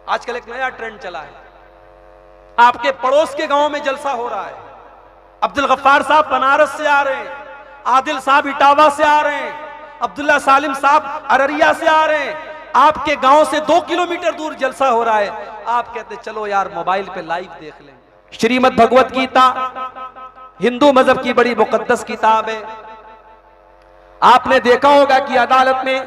आजकल एक नया ट्रेंड चला है, आपके पड़ोस के गांव में जलसा हो रहा है। अब्दुल गफ्फार साहब बनारस से आ रहे हैं, आदिल साहब इटावा से आ रहे हैं, अब्दुल्ला सालिम साहब अररिया से आ रहे हैं। आपके गांव से 2 किलोमीटर दूर जलसा हो रहा है, आप कहते चलो यार मोबाइल पे लाइव देख लें। श्रीमद् भगवत गीता हिंदू मजहब की बड़ी मुकद्दस किताब है। आपने देखा होगा कि अदालत में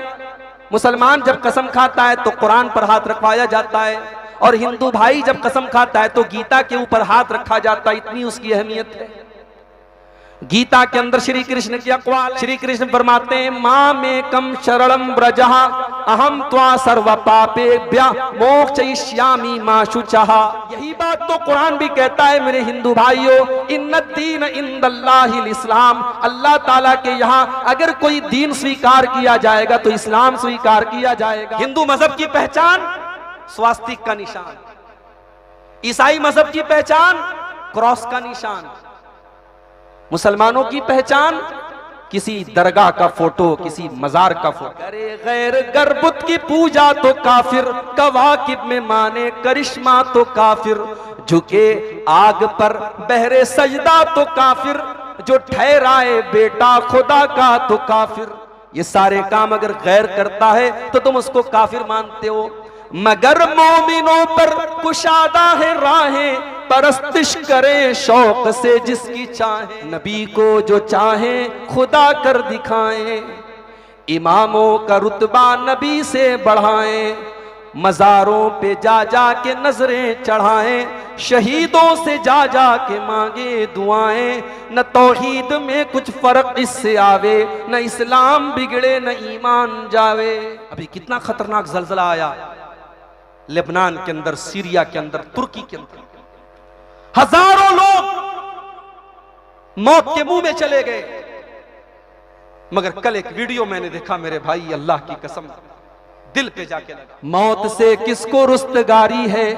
मुसलमान जब कसम खाता है तो कुरान पर हाथ रखवाया जाता है, और हिंदू भाई जब कसम खाता है तो गीता के ऊपर हाथ रखा जाता है। इतनी उसकी अहमियत है। गीता के अंदर श्री कृष्ण की अक़वाल, श्री कृष्ण फरमाते हैं मां में कम शरणम ब्रजहा अहम त्वा सर्व पापेभ्य मोक्षयिष्यामि मा शुचः। यही बात तो कुरान भी कहता है मेरे हिंदू भाइयों, इन्नद्दीन इंदल्लाहिल इस्लाम। अल्लाह ताला के यहाँ अगर कोई दीन स्वीकार किया जाएगा तो इस्लाम स्वीकार किया जाएगा। हिंदू मजहब की पहचान स्वास्तिक का निशान, ईसाई मजहब की पहचान क्रॉस का निशान, मुसलमानों की पहचान किसी दरगाह का फोटो, किसी मजार का फोटो। करे गैर गर्बुत की पूजा तो काफिर, कवाकिब में माने करिश्मा तो काफिर, झुके आग पर बहरे सजदा तो काफिर, जो ठहराए बेटा खुदा का तो काफिर। ये सारे काम अगर गैर करता है तो तुम उसको काफिर मानते हो। मगर मोमिनों पर कुशादा है राहें, परस्तिश करे शौक से जिसकी चाहे, नबी को जो चाहे खुदा कर दिखाएं, इमामों का रुतबा नबी से बढ़ाएं, मजारों पे जा जा के नजरें चढ़ाएं, शहीदों से जा जा के मांगे दुआएं। न तौहीद में कुछ फर्क इससे आवे, न इस्लाम बिगड़े न ईमान जावे। अभी कितना खतरनाक जलजला आया लेबनान के अंदर, सीरिया के अंदर, तुर्की के अंदर, हजारों लोग मौत के मुंह में चले गए। मगर कल एक वीडियो मैंने देखा मेरे भाई, अल्लाह की कसम दिल पे जाके लगा। मौत से किसको रुस्तगारी है,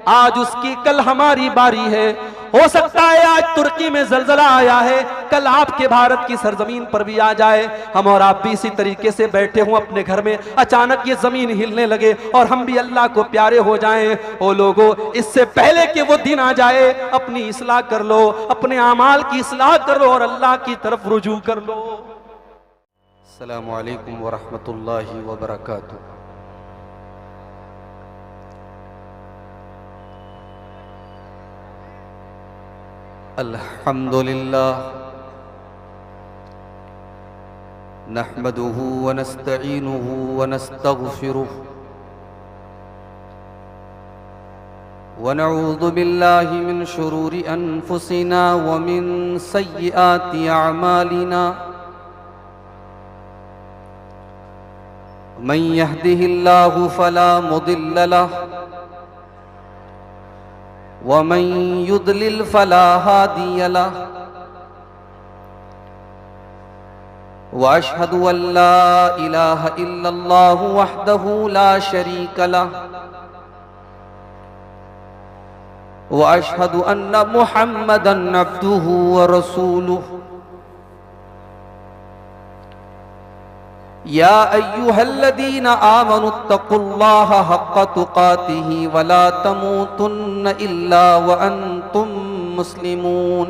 आज उसकी कल हमारी बारी है। हो सकता है आज तुर्की में जलजला आया है, कल आपके भारत की सरजमीन पर भी आ जाए। हम और आप भी इसी तरीके से बैठे हों अपने घर में, अचानक ये जमीन हिलने लगे और हम भी अल्लाह को प्यारे हो जाएं। ओ लोगों, इससे पहले कि वो दिन आ जाए अपनी इस्लाह कर लो, अपने आमाल की इस्लाह कर लो और अल्लाह की तरफ रुजू कर लो। अस्सलामु अलैकुम व रहमतुल्लाहि व बरकातुहू। अल्हम्दुलिल्लाह नहमदुहु व नस्तईनुहु व नस्तगफिरुहु व नऊज़ु बिल्लाहि मिन शुरूरि अनफुसिना व मिन सय्यिआति अअमालिना। मन यहदिहिल्लाहु फला मुदिल्ल लहु वमन युद्लिल फला हादिय लहु। वअशहदु अल्ला इलाहा इल्लल्लाहु वहदहु ला शरीक लहु वअशहदु अन्ना मुहम्मदन अब्दुहु व रसूलुहु। या अय्युहल्लज़ीना आमनुत्तक़ुल्लाहा हक़्क़ तुक़ातिही वला तमूतुन्न इल्ला व अंतुम मुस्लिमून।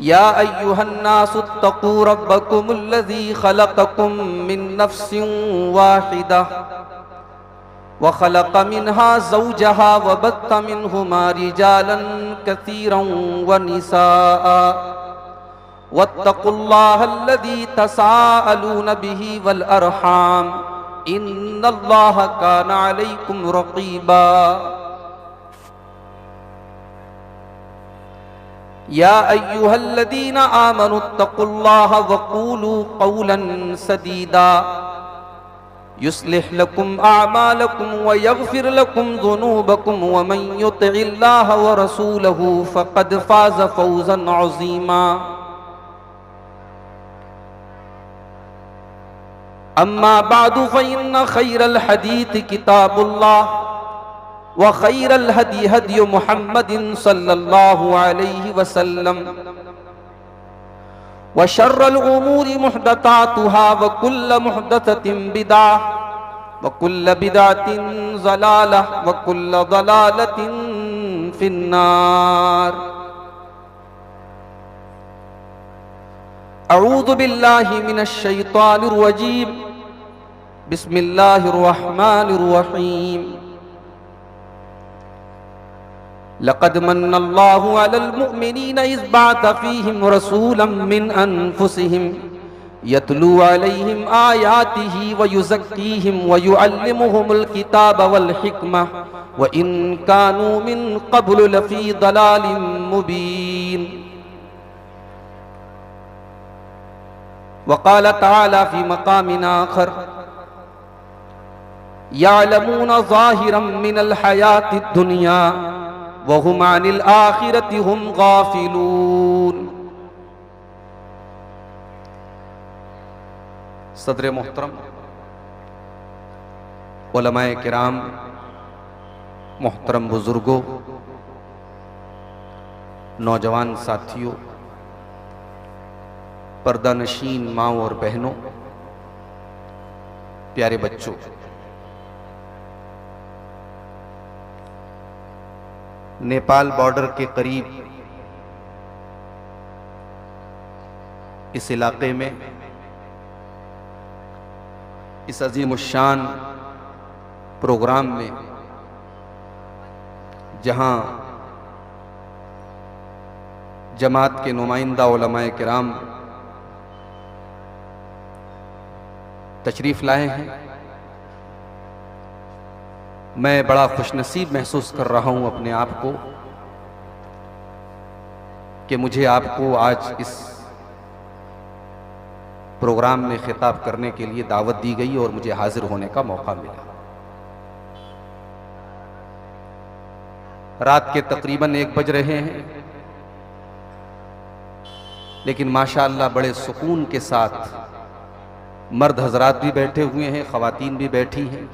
या अय्युहन्नासुत्तक़ू रब्बकुमुल्लज़ी ख़लक़कुम मिन नफ़्सिन वाहिदह व ख़लक़ मिन्हा ज़ौजहा व बत्थ मिन्हुमा रिजालन कसीरन व निसाअ वत्तक़ुल्लाहल्लज़ी तसाअलून बिही वल अरहाम इन्नल्लाहा काना अलैकुम रक़ीबा। या अय्युहल्लज़ीना आमनुत्तक़ुल्लाहा वक़ूलू क़ौलन सदीदा युस्लिह लकुम अअमालकुम व यग़फ़िर लकुम ज़ुनूबकुम व मन युतिइल्लाह व रसूलहु फ़क़द फ़ाज़ फ़ौज़न अज़ीमा। अम्मा बादु फ़इन्न ख़ैरल हदीथ किताबुल्लाह व ख़ैरल हदी हदी मुहम्मदिन सल्लल्लाहु अलैहि वसल्लम व शर्रल उमूरि मुहदसातुहा व कुल्ल मुहदसतिन बिदअह वकुल्ल बिदअतिन ज़लालह वकुल्ल ज़लालतिन फिन्नार। अऊज़ु बिल्लाहि मिनश शैतानिर रजीम। बिस्मिल्लाहिर रहमानिर रहीम। लक़द मन्नल्लाहु अलल मुअमिनीना इज़ बअथ फ़ीहिम रसूलन मिन अनफुसिहिम यतलू अलैहिम आयातिही व युज़क्कीहिम व युअल्लिमुहुमुल किताब वल हिकमह व इन कानू मिन क़ब्लु लफ़ी ज़लालिम मुबीन। व क़ाल तआला फ़ी मक़ामिन आख़र यअलमून ज़ाहिरम मिनल हयातिद दुनिया व हुम अनिल आखिरति हुम गाफिलून। सदर मोहतरम, उलमाए किराम, मोहतरम बुजुर्गों, नौजवान साथियों, पर्दानशीन माओ और बहनों, प्यारे बच्चों, नेपाल बॉर्डर के करीब इस इलाके में इस अजीमुश्शान प्रोग्राम में जहां जमात के नुमाइंदा उलमाए किराम तशरीफ लाए हैं, मैं बड़ा खुशनसीब महसूस कर रहा हूं अपने आप को कि मुझे आपको आज इस प्रोग्राम में खिताब करने के लिए दावत दी गई और मुझे हाजिर होने का मौका मिला। रात के तकरीबन 1 बज रहे हैं, लेकिन माशाअल्लाह बड़े सुकून के साथ मर्द हजरात भी बैठे हुए हैं, ख़वातीन भी बैठी हैं।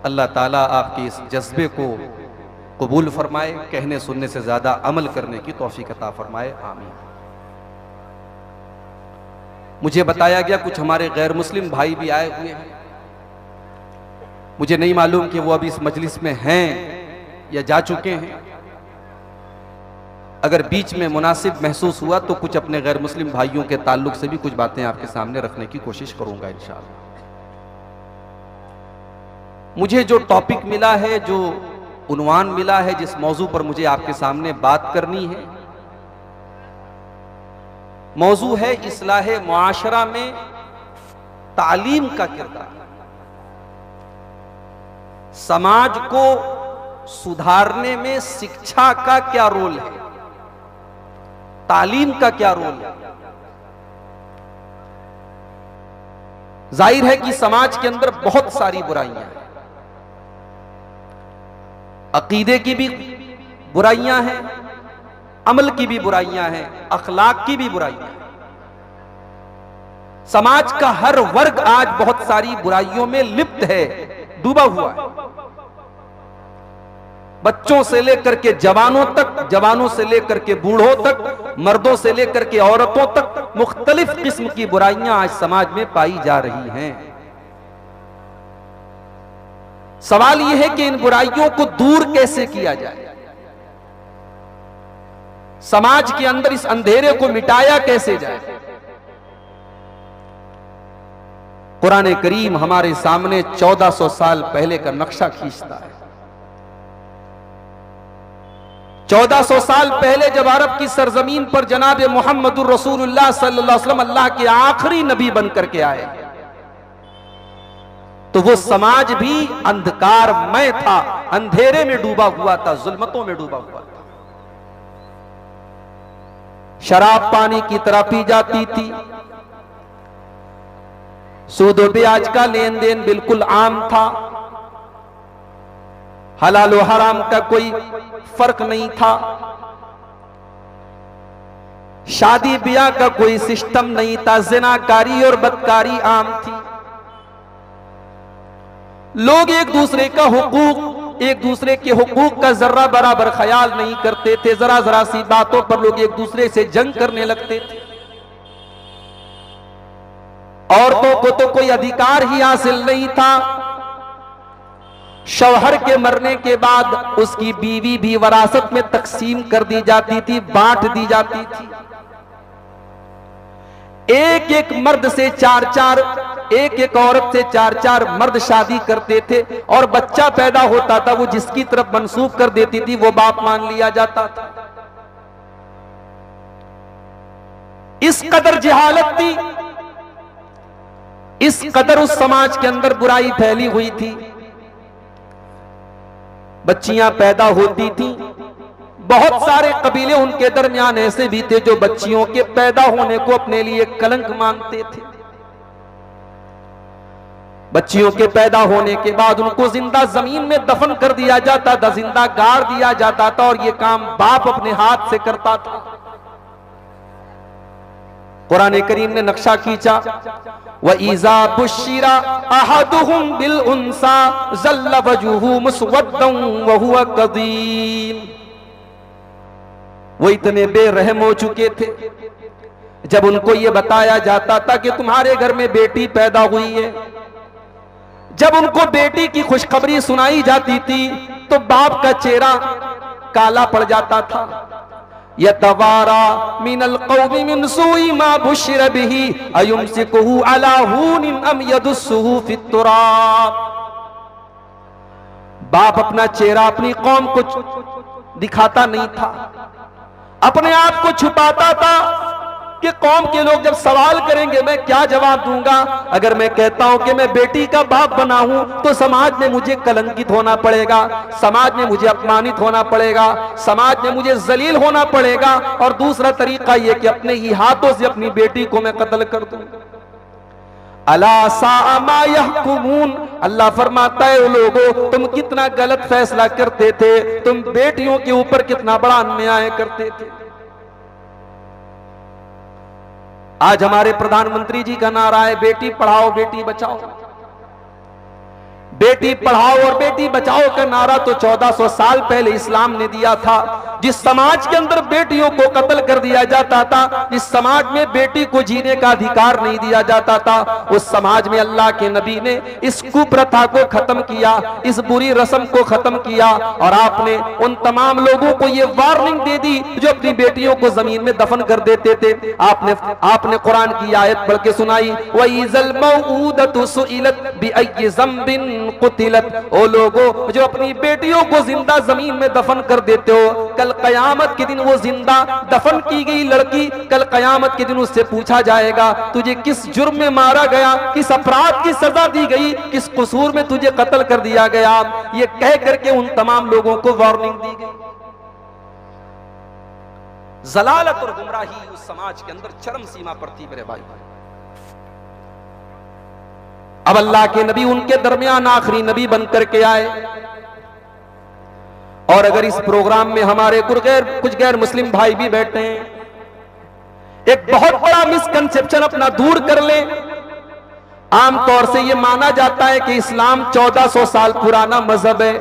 अल्लाह ताला आपके इस जज्बे को कबूल फरमाए, कहने सुनने से ज़्यादा अमल करने की तौफीक अता फरमाए, आमीन। मुझे बताया गया कुछ हमारे गैर मुस्लिम भाई भी आए हुए हैं। मुझे नहीं मालूम कि वो अभी इस मजलिस में हैं या जा चुके हैं। अगर बीच में मुनासिब महसूस हुआ तो कुछ अपने गैर मुस्लिम भाइयों के ताल्लुक से भी कुछ बातें आपके सामने रखने की कोशिश करूंगा इंशाअल्लाह। मुझे जो टॉपिक मिला है, जो उन्वान मिला है, जिस मौजू पर मुझे आपके सामने बात करनी है, मौजू है इस्लाहे मुआशरा में तालीम का किरदार। समाज को सुधारने में शिक्षा का क्या रोल है, तालीम का क्या रोल है। जाहिर है कि समाज के अंदर बहुत सारी बुराइयां हैं, अकीदे की भी बुराइयां हैं, अमल की भी बुराइयां हैं, अखलाक की भी बुराइयां हैं। समाज का हर वर्ग आज बहुत सारी बुराइयों में लिप्त है, डूबा हुआ है। बच्चों से लेकर के जवानों तक, जवानों से लेकर के बूढ़ों तक, मर्दों से लेकर के औरतों तक मुख्तलिफ किस्म की बुराइयां आज समाज में पाई जा रही हैं। सवाल यह है कि इन बुराइयों को दूर कैसे किया जाए, समाज के अंदर इस अंधेरे को मिटाया कैसे जाए। कुरान करीम हमारे सामने 1400 साल पहले का नक्शा खींचता है। 1400 साल पहले जब अरब की सरजमीन पर जनाब मोहम्मदुर रसूलुल्लाह सल्लल्लाहु अलैहि वसल्लम अल्लाह के आखिरी नबी बनकर के आए, तो वो समाज भी अंधकारमय था, अंधेरे में डूबा हुआ था, जुल्मतों में डूबा हुआ था। शराब पानी की तरह पी जाती थी, सूद और ब्याज का लेन देन बिल्कुल आम था, हलाल और हराम का कोई फर्क नहीं था, शादी ब्याह का कोई सिस्टम नहीं था, जिनाकारी और बदकारी आम थी। लोग एक दूसरे का हुकूक, एक दूसरे के हुकूक का जर्रा बराबर ख्याल नहीं करते थे। जरा जरा सी बातों पर लोग एक दूसरे से जंग करने लगते थे औरतों को तो कोई अधिकार ही हासिल नहीं था। शौहर के मरने के बाद उसकी बीवी भी वरासत में तकसीम कर दी जाती थी, बांट दी जाती थी। एक एक मर्द से चार चार, एक एक औरत से चार चार मर्द शादी करते थे और बच्चा पैदा होता था, वो जिसकी तरफ मंसूब कर देती थी वो बाप मान लिया जाता था। इस कदर जहालत थी, इस कदर उस समाज के अंदर बुराई फैली हुई थी। बच्चियां पैदा होती थी, बहुत सारे कबीले उनके दरमियान ऐसे भी थे जो बच्चियों के पैदा होने को अपने लिए कलंक मानते थे। बच्चियों के पैदा होने के बाद उनको जिंदा जमीन में दफन कर दिया जाता था, जिंदा गाड़ दिया जाता था, और यह काम बाप अपने हाथ से करता था। कुरान करीम ने नक्शा खींचा, व इज़ा बुश्शिरा अहदुहुम बिल उन्सा ज़ल्ल वजहुहु मुस्वद्दन व हुवा कज़ीम। वो इतने बेरहम हो चुके थे, जब उनको ये बताया जाता था कि तुम्हारे घर में बेटी पैदा हुई है, जब उनको बेटी की खुशखबरी सुनाई जाती थी तो बाप का चेहरा काला पड़ जाता था। यतवारा मिनल कौमी मिन सुई मा बुश्शिरा बिही अयुमसिकुहु अला हूनिन अम यदुस्सुहु फित तुराब। बाप अपना चेहरा अपनी कौम को दिखाता नहीं था, अपने आप को छुपाता था कि कौम के लोग जब सवाल करेंगे मैं क्या जवाब दूंगा। अगर मैं कहता हूं कि मैं बेटी का बाप बना हूं तो समाज में मुझे कलंकित होना पड़ेगा, समाज में मुझे अपमानित होना पड़ेगा, समाज में मुझे जलील होना पड़ेगा। और दूसरा तरीका यह कि अपने ही हाथों से अपनी बेटी को मैं कत्ल कर दूं। अला सा मा यहकुमून, अल्लाह फरमाता है लोगों तुम कितना गलत फैसला करते थे, तुम बेटियों के ऊपर कितना बड़ा अन्याय करते थे। आज हमारे प्रधानमंत्री जी का नारा है बेटी पढ़ाओ बेटी बचाओ। बेटी पढ़ाओ और बेटी बचाओ का नारा तो 1400 साल पहले इस्लाम ने दिया था। जिस समाज के अंदर बेटियों को कत्ल कर दिया जाता था, जिस समाज में बेटी को जीने का अधिकार नहीं दिया जाता था, उस समाज में अल्लाह के नबी ने इस कुप्रथा को खत्म किया, इस बुरी रस्म को खत्म किया। और आपने उन तमाम लोगों को यह वार्निंग दे दी जो अपनी बेटियों को जमीन में दफन कर देते थे। आपने कुरान की आयत पढ़ के सुनाई, वइज़ल मौऊदतु सुइलत बिअय्यि ज़ंबिन कुतिलत। ओ लोगों जो अपनी बेटियों को जिंदा जमीन में दफन कर देते हो, कल कयामत के दिन वो जिंदा दफन की गई लड़की कल कयामत के दिन उससे पूछा जाएगा तुझे किस जुर्म में मारा गया, किस अपराध की सजा दी गई, किस कसूर में तुझे कत्ल कर दिया गया। ये कह करके उन तमाम लोगों को वार्निंग दी गई। जलालत और गुमराही उस समाज के अंदर चरम सीमा पर थी मेरे भाई। अब अल्लाह के नबी उनके दरमियान आखिरी नबी बनकर के आए। और अगर इस प्रोग्राम में हमारे कुछ गैर मुस्लिम भाई भी बैठे हैं, एक बहुत बड़ा मिसकंसेप्शन अपना दूर कर लें। आमतौर से यह माना जाता है कि इस्लाम 1400 साल पुराना मजहब है,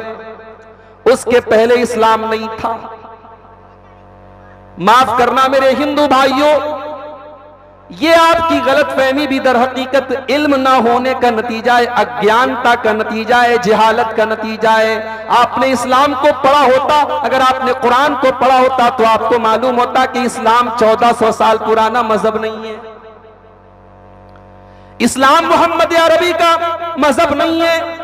उसके पहले इस्लाम नहीं था। माफ करना मेरे हिंदू भाइयों, ये आपकी गलतफहमी भी दर हकीकत इल्म ना होने का नतीजा है, अज्ञानता का नतीजा है, जहालत का नतीजा है। आपने इस्लाम को पढ़ा होता, अगर आपने कुरान को पढ़ा होता तो आपको मालूम होता कि इस्लाम 1400 साल पुराना मजहब नहीं है। इस्लाम मोहम्मद अरबी का मजहब नहीं है,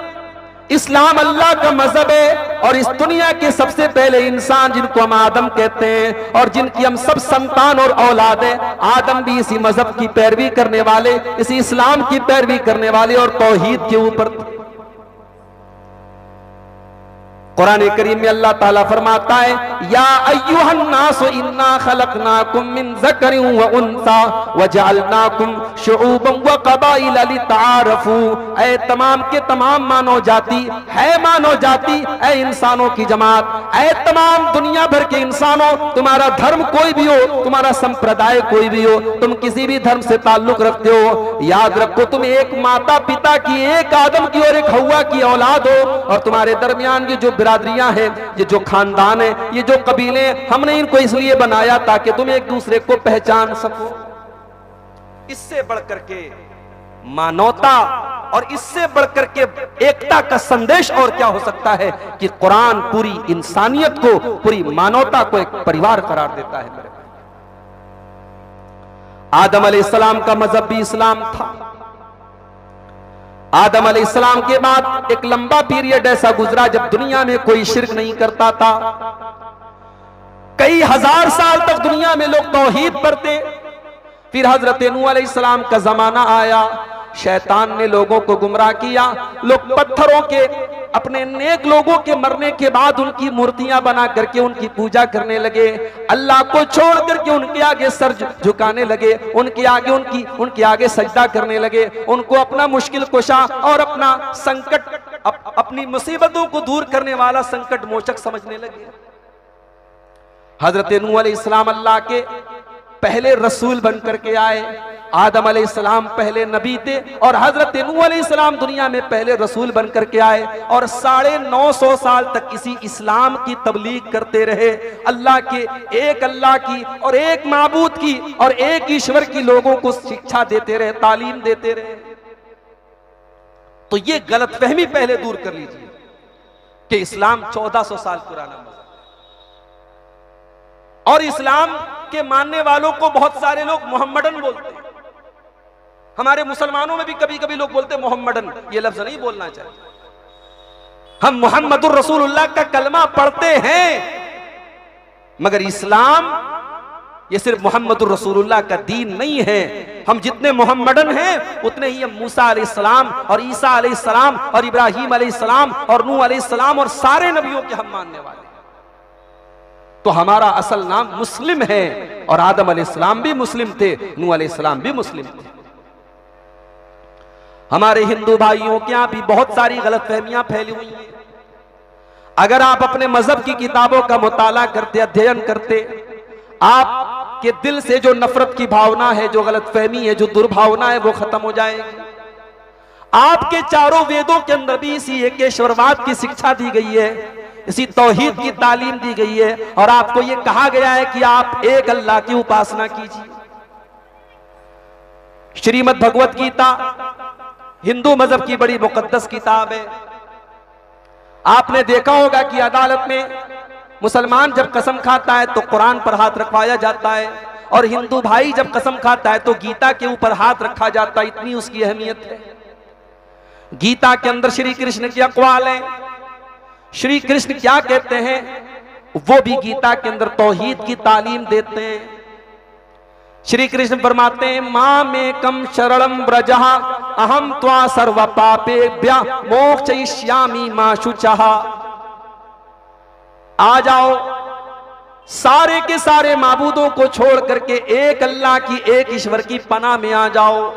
इस्लाम अल्लाह का मजहब है। और इस दुनिया के सबसे पहले इंसान जिनको हम आदम कहते हैं और जिनकी हम सब संतान और औलाद हैं, आदम भी इसी मजहब की पैरवी करने वाले, इसी इस्लाम की पैरवी करने वाले और तौहीद के ऊपर। कुरान करीम में अल्लाह ताला फरमाता है, या अय्युहन नास इन्ना खलकनाकुम मिन ज़करिन व उन्सा व जअलनाकुम शुऊबन व क़बाइला लितआरफू। ऐ तमाम के तमाम मानव जाति, है मानव जाति, ऐ इंसानों की जमात, ऐ तमाम दुनिया भर के इंसानों, तुम्हारा धर्म कोई भी हो, तुम्हारा संप्रदाय कोई भी हो, तुम किसी भी धर्म से ताल्लुक रखते हो, याद रखो तुम एक माता पिता की, एक आदम की और एक हव्वा की औलाद हो। और तुम्हारे दरमियान की जो बिरादरियां हैं, ये जो खानदान है, ये जो कबीले, हमने इनको इसलिए बनाया ताकि तुम एक दूसरे को पहचान सको। इससे बढ़कर के मानवता और इससे बढ़कर के एकता का संदेश और क्या हो सकता है कि कुरान पूरी इंसानियत को, पूरी मानवता को एक परिवार करार देता है। मेरे आदम अलैहिस्सलाम का मजहब भी इस्लाम था। आदम अलैहिस्सलाम के बाद एक लंबा पीरियड ऐसा गुजरा जब दुनिया में कोई शिर्क नहीं करता था। कई हजार साल तक दुनिया में लोग तौहीद पढ़ते। फिर हजरत नूह अलैहिस्सलाम का जमाना आया, शैतान ने लोगों को गुमराह किया। लोग पत्थरों के, अपने नेक लोगों के मरने के बाद उनकी मूर्तियां बना करके उनकी पूजा करने लगे। अल्लाह को छोड़ करके उनके आगे सर झुकाने लगे, उनके आगे सजदा करने लगे। उनको अपना मुश्किल कुशा और अपना संकट, अपनी मुसीबतों को दूर करने वाला संकट मोचक समझने लगे। हजरत नूह अलैहिस्सलाम अल्लाह के पहले रसूल बनकर के आए। आदम अलैहिस्सलाम पहले नबी थे और हजरत नूह अलैहिस्सलाम दुनिया में पहले रसूल बनकर के आए और 950 साल तक इसी इस्लाम की तबलीग करते रहे। अल्लाह की और एक माबूद की और एक ईश्वर की लोगों को शिक्षा देते रहे, तालीम देते रहे। तो ये गलतफहमी पहले दूर कर लीजिए कि इस्लाम 1400 साल पुराना मज़हब, और इस्लाम के मानने वालों को बहुत सारे लोग मोहम्मडन बोलते हैं। हमारे मुसलमानों में भी कभी कभी लोग बोलते हैं मोहम्मडन, ये लफ्ज नहीं बोलना चाहिए। हम मुहम्मदुर रसूलुल्लाह का कलमा पढ़ते हैं, मगर इस्लाम ये सिर्फ मोहम्मदुर रसूलुल्लाह का दीन नहीं है। हम जितने मोहम्मडन हैं उतने ही हम मूसा अलैहिस्सलाम और ईसा अलैहिस्सलाम और इब्राहीम अलैहिस्सलाम और नूह अलैहिस्सलाम और सारे नबियों के हम मानने वाले। तो हमारा असल नाम मुस्लिम है, और आदम अलैहिस्सलाम भी मुस्लिम थे, नूह अलैहिस्सलाम भी मुस्लिम थे। हमारे हिंदू भाइयों के यहां भी बहुत सारी गलतफहमियां फैली हुई हैं। अगर आप अपने मजहब की किताबों का मुताला करते, अध्ययन करते, आपके दिल से जो नफरत की भावना है, जो गलतफहमी है, जो दुर्भावना है, वो खत्म हो जाएगी। आपके चारों वेदों के अंदर भी इसी एकेश्वरवाद की शिक्षा दी गई है, इसी तौहीद की तालीम दी गई है, और आपको यह कहा गया है कि आप एक अल्लाह की उपासना कीजिए। श्रीमद् भगवत गीता हिंदू मजहब की बड़ी मुकद्दस किताब है। आपने देखा होगा कि अदालत में मुसलमान जब कसम खाता है तो कुरान पर हाथ रखवाया जाता है, और हिंदू भाई जब कसम खाता है तो गीता के ऊपर हाथ रखा जाता है। इतनी उसकी अहमियत है। गीता के अंदर श्री कृष्ण के अक़वाल हैं। श्री कृष्ण क्या कहते हैं, वो भी गीता के अंदर तौहीद की तालीम देते हैं। श्री कृष्ण फरमाते हैं, मां में कम शरणम ब्रजः अहम त्वा सर्व पापेभ्यः मोक्षयिष्यामि मा शुचः। आ जाओ, सारे के सारे माबूदों को छोड़ करके एक अल्लाह की, एक ईश्वर की पनाह में आ जाओ।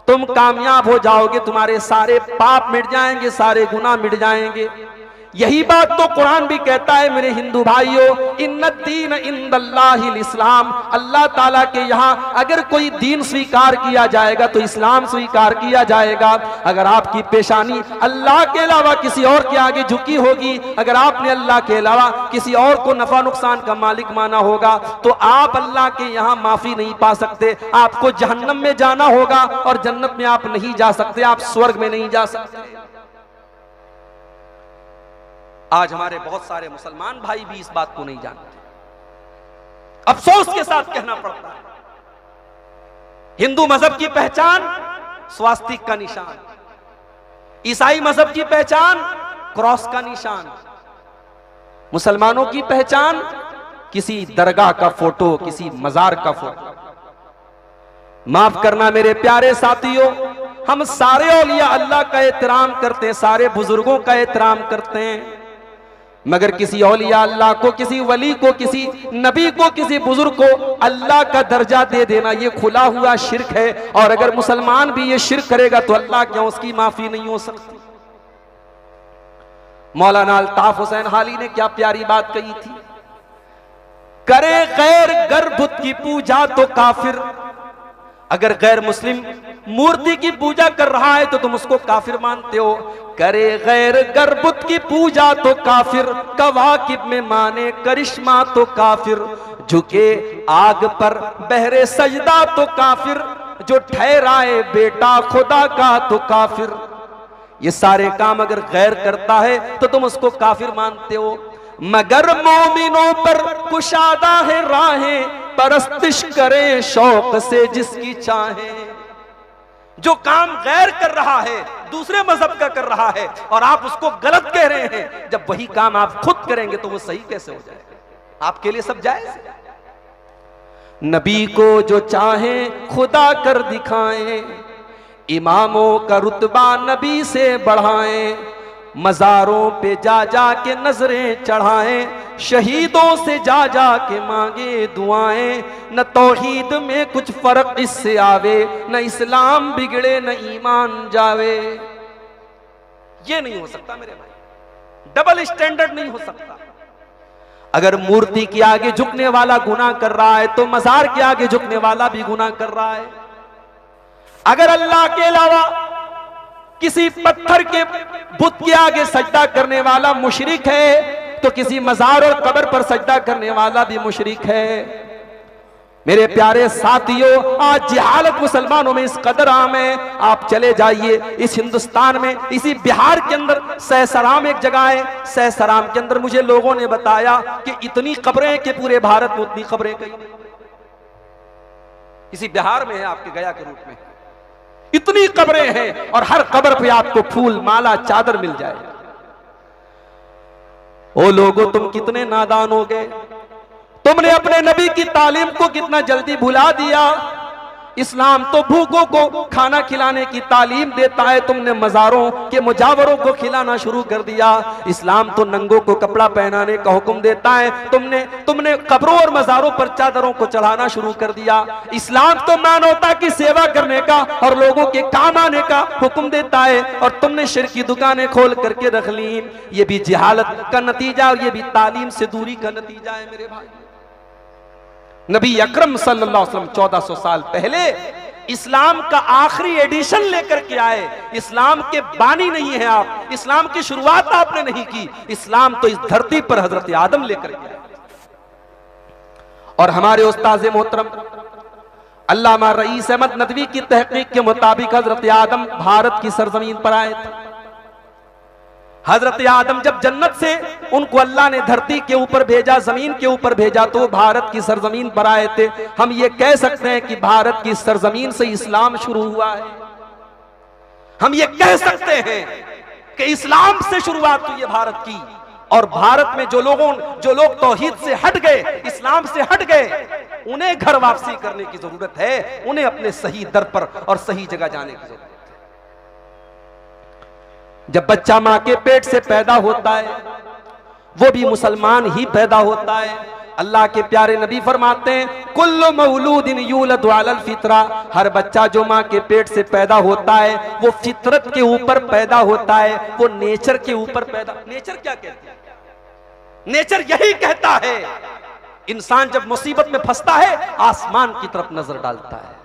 तुम कामयाब हो जाओगे, तुम्हारे सारे पाप मिट जाएंगे, सारे गुनाह मिट जाएंगे। यही बात तो कुरान भी कहता है मेरे हिंदू भाइयों, इन्नद्दीन इंदल्लाहिल इस्लाम। अल्लाह ताला के यहाँ अगर कोई दीन स्वीकार किया जाएगा तो इस्लाम स्वीकार किया जाएगा। अगर आपकी पेशानी अल्लाह के अलावा किसी और के आगे झुकी होगी, अगर आपने अल्लाह के अलावा किसी और को नफा नुकसान का मालिक माना होगा, तो आप अल्लाह के यहाँ माफी नहीं पा सकते। आपको जहन्नम में जाना होगा, और जन्नत में आप नहीं जा सकते, आप स्वर्ग में नहीं जा सकते। आज हमारे बहुत सारे मुसलमान भाई भी इस बात को नहीं जानते। अफसोस के साथ कहना पड़ता है, हिंदू मजहब की पहचान स्वास्तिक का निशान, ईसाई मजहब की पहचान क्रॉस का निशान, मुसलमानों की पहचान किसी दरगाह का फोटो, किसी मजार का फोटो। माफ करना मेरे प्यारे साथियों, हम सारे औलिया अल्लाह का एहतराम करते हैं, सारे बुजुर्गों का एहतराम करते हैं, मगर किसी औलिया अल्लाह को, किसी वली को, किसी नबी को, किसी बुजुर्ग को अल्लाह का दर्जा दे देना, ये खुला हुआ शिर्क है। और अगर मुसलमान भी ये शिर्क करेगा तो अल्लाह क्या उसकी माफी नहीं हो सकती। मौलाना अल्ताफ हुसैन हाली ने क्या प्यारी बात कही थी, करे गैर गर बुत की पूजा तो काफिर। अगर गैर मुस्लिम मूर्ति की पूजा कर रहा है तो तुम उसको काफिर मानते हो। करे गैर गर बुत की पूजा तो काफिर, कवाकिब में माने करिश्मा तो काफिर, झुके आग पर बहरे सजदा तो काफिर, जो ठहराए बेटा खुदा का तो काफिर। ये सारे काम अगर गैर करता है तो तुम उसको काफिर मानते हो। मगर मोमिनों पर कुशादा है राहें, परस्तिश करें शौक से जिसकी चाहें। जो काम गैर कर रहा है, दूसरे मजहब का कर रहा है, और आप उसको गलत कह रहे हैं, जब वही काम आप खुद करेंगे तो वो सही कैसे हो जाएगा? आपके लिए सब जायज है। नबी को जो चाहे खुदा कर दिखाएं, इमामों का रुतबा नबी से बढ़ाएं, मजारों पे जा जा के नजरें चढ़ाएं, शहीदों से जा जा के मांगे दुआएं। न तौहीद में कुछ फर्क इससे आवे, न इस्लाम बिगड़े न ईमान जावे। ये नहीं हो सकता मेरे भाई, डबल स्टैंडर्ड नहीं हो सकता। अगर मूर्ति के आगे झुकने वाला गुनाह कर रहा है तो मजार के आगे झुकने वाला भी गुनाह कर रहा है। अगर अल्लाह के अलावा किसी पत्थर के बुत के आगे सजदा करने वाला मुशरिक है तो किसी मजार और कब्र पर सजदा करने वाला भी मुशरिक है। मेरे प्यारे साथियों, आज जिहालत मुसलमानों में इस कदर आम है। आप चले जाइए इस हिंदुस्तान में, इसी बिहार के अंदर सहसराम एक जगह है, सहसराम के अंदर मुझे लोगों ने बताया कि इतनी कब्रें कि पूरे भारत में उतनी कब्रें कहीं नहीं। इसी बिहार में है, आपके गया के रूप में इतनी कब्रें हैं, और हर कब्र पे आपको फूल माला चादर मिल जाए। ओ लोगों, तुम कितने नादान हो गए, तुमने अपने नबी की तालीम को कितना जल्दी भुला दिया। इस्लाम तो भूखों को खाना खिलाने की तालीम देता है, तुमने मजारों के मुजावरों को खिलाना शुरू कर दिया। इस्लाम तो नंगों को कपड़ा पहनाने का हुक्म देता है, तुमने कब्रों और मजारों पर चादरों को चढ़ाना शुरू कर दिया। इस्लाम तो मानवता की सेवा करने का और लोगों के काम आने का हुक्म देता है, और तुमने शिर्क की दुकानें खोल करके रख ली। ये भी जिहालत का नतीजा और ये भी तालीम से दूरी का नतीजा है मेरे भाई। नबी अकरम सल्लल्लाहु अलैहि वसल्लम 1400 साल पहले इस्लाम का आखिरी एडिशन लेकर के आए। इस्लाम के बानी नहीं है आप, इस्लाम की शुरुआत आपने नहीं की। इस्लाम तो इस धरती पर हजरत आदम लेकर के आए। और हमारे उस्ताद मोहतरम अल्लामा रईस अहमद नदवी की तहकीक के मुताबिक हजरत आदम भारत की सरजमीन पर आए थे। हजरत आदम जब जन्नत से उनको अल्लाह ने धरती के ऊपर भेजा, जमीन के ऊपर भेजा, तो भारत की सरजमीन पर आए थे। हम ये कह सकते हैं कि भारत की सरजमीन से इस्लाम शुरू हुआ है। हम ये कह सकते हैं कि इस्लाम से शुरुआत हुई है भारत की। और भारत में जो लोग तौहीद से हट गए, इस्लाम से हट गए, उन्हें घर वापसी करने की जरूरत है। उन्हें अपने सही दर पर और सही जगह जाने की जरूरत है। जब बच्चा मां के पेट से पैदा होता है वो भी मुसलमान ही पैदा होता है। अल्लाह के प्यारे नबी फरमाते हैं, कुल्लु मौलूदिन यूलदु अलल फितरा, हर बच्चा जो मां के पेट से पैदा होता है वो फितरत के ऊपर पैदा होता है, वो नेचर के ऊपर पैदा। नेचर क्या कहती है? नेचर यही कहता है, इंसान जब मुसीबत में फंसता है आसमान की तरफ नजर डालता है।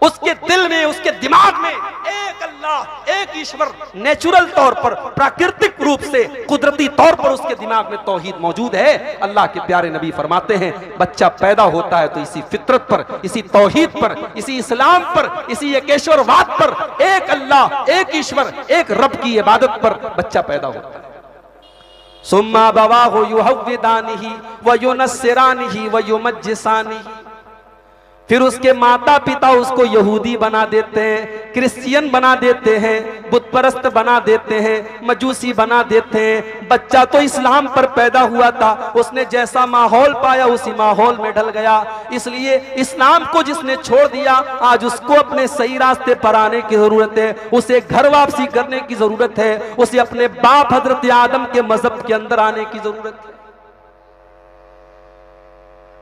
उसके दिल में, उसके दिमाग में एक अल्लाह, एक ईश्वर नेचुरल तौर पर, प्राकृतिक रूप से, कुदरती तौर पर उसके दिमाग में तौहीद मौजूद है। अल्लाह के प्यारे नबी फरमाते हैं, बच्चा पैदा होता है तो इसी फितरत पर, इसी तौहीद पर, इसी इस्लाम पर, इसी एकेश्वरवाद पर, एक अल्लाह, एक ईश्वर, एक रब की इबादत पर बच्चा पैदा होता है। सुम्मा बवाहु युहव्विदानिही व युनस्सिरानिही व युमज्जिसानिही, फिर उसके माता पिता उसको यहूदी बना देते हैं, क्रिश्चियन बना देते हैं, बुत परस्त बना देते हैं, मजूसी बना देते हैं। बच्चा तो इस्लाम पर पैदा हुआ था, उसने जैसा माहौल पाया उसी माहौल में ढल गया। इसलिए इस्लाम को जिसने छोड़ दिया, आज उसको अपने सही रास्ते पर आने की जरूरत है। उसे घर वापसी करने की जरूरत है। उसे अपने बाप हजरत आदम के मजहब के अंदर आने की जरूरत है।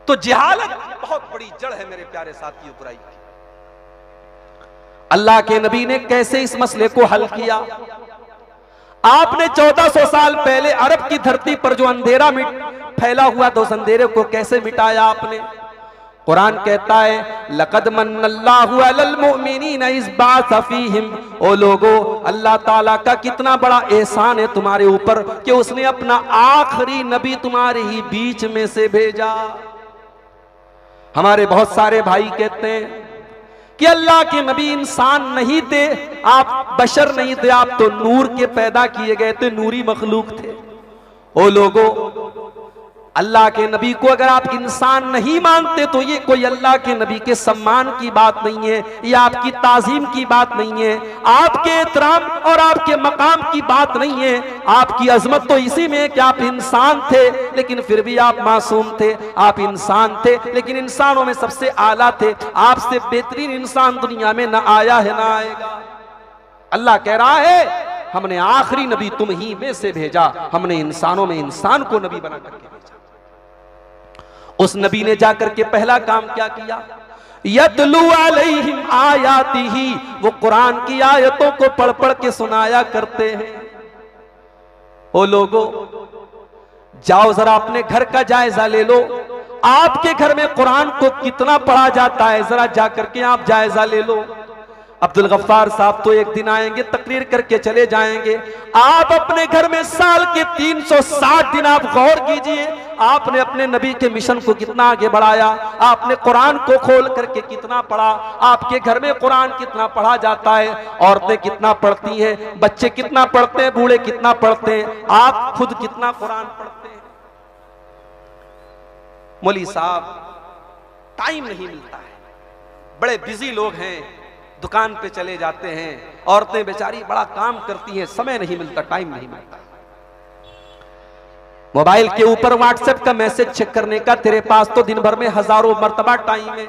तो जिहालत बहुत बड़ी जड़ है मेरे प्यारे साथियों बुराई की। अल्लाह के नबी ने कैसे इस मसले को हल किया? आपने 1400 साल पहले अरब की धरती पर जो अंधेरा फैला हुआ था, उस अंधेरे को कैसे मिटाया आपने? कुरान कहता है, लक़द मन्नल्लाहु अलल मुमिनीना इज़ बअसा फ़ीहिम, ओ लोगो, अल्लाह ताला का कितना बड़ा एहसान है तुम्हारे ऊपर कि उसने अपना आखिरी नबी तुम्हारे ही बीच में से भेजा। हमारे बहुत सारे भाई कहते हैं कि अल्लाह के नबी इंसान नहीं थे, आप बशर नहीं थे, आप तो नूर के पैदा किए गए थे, नूरी मखलूक थे। ओ लोगों, अल्लाह के नबी को अगर आप इंसान नहीं मानते तो ये कोई अल्लाह के नबी के सम्मान की बात नहीं है, ये आपकी ताजीम की बात नहीं है, आपके एहतराम और आपके मकाम की बात नहीं है। आपकी अजमत तो इसी में है कि आप इंसान थे लेकिन फिर भी आप मासूम थे, आप इंसान थे लेकिन इंसानों में सबसे आला थे। आपसे बेहतरीन इंसान दुनिया में ना आया है ना आएगा। अल्लाह कह रहा है हमने आखिरी नबी तुम ही में से भेजा, हमने इंसानों में इंसान को नबी बना करके भेजा। उस नबी ने जाकर के पहला काम क्या किया? यतलू अलैहिम आयातिही, वो कुरान की आयतों को पढ़ पढ़ के सुनाया करते हैं। ओ लोगों, जाओ जरा अपने घर का जायजा ले लो, आपके घर में कुरान को कितना पढ़ा जाता है, जरा जाकर के आप जायजा ले लो। अब्दुल गफ्फार साहब तो एक दिन आएंगे, तकरीर करके चले जाएंगे। आप अपने घर में साल के 360 दिन आप गौर कीजिए, आपने अपने नबी के मिशन को कितना आगे बढ़ाया, आपने कुरान को खोल करके कितना पढ़ा, आपके घर में कुरान कितना पढ़ा जाता है, औरतें कितना पढ़ती हैं, बच्चे कितना पढ़ते हैं, बूढ़े कितना पढ़ते हैं, आप खुद कितना कुरान पढ़ते हैं। मौली साहब टाइम नहीं मिलता है, बड़े बिजी लोग हैं, दुकान पे चले जाते हैं, औरतें बेचारी बड़ा काम करती हैं, समय नहीं मिलता, टाइम नहीं मिलता। मोबाइल के ऊपर व्हाट्सएप का मैसेज चेक करने का तेरे पास तो दिन भर में हजारों मर्तबा टाइम है,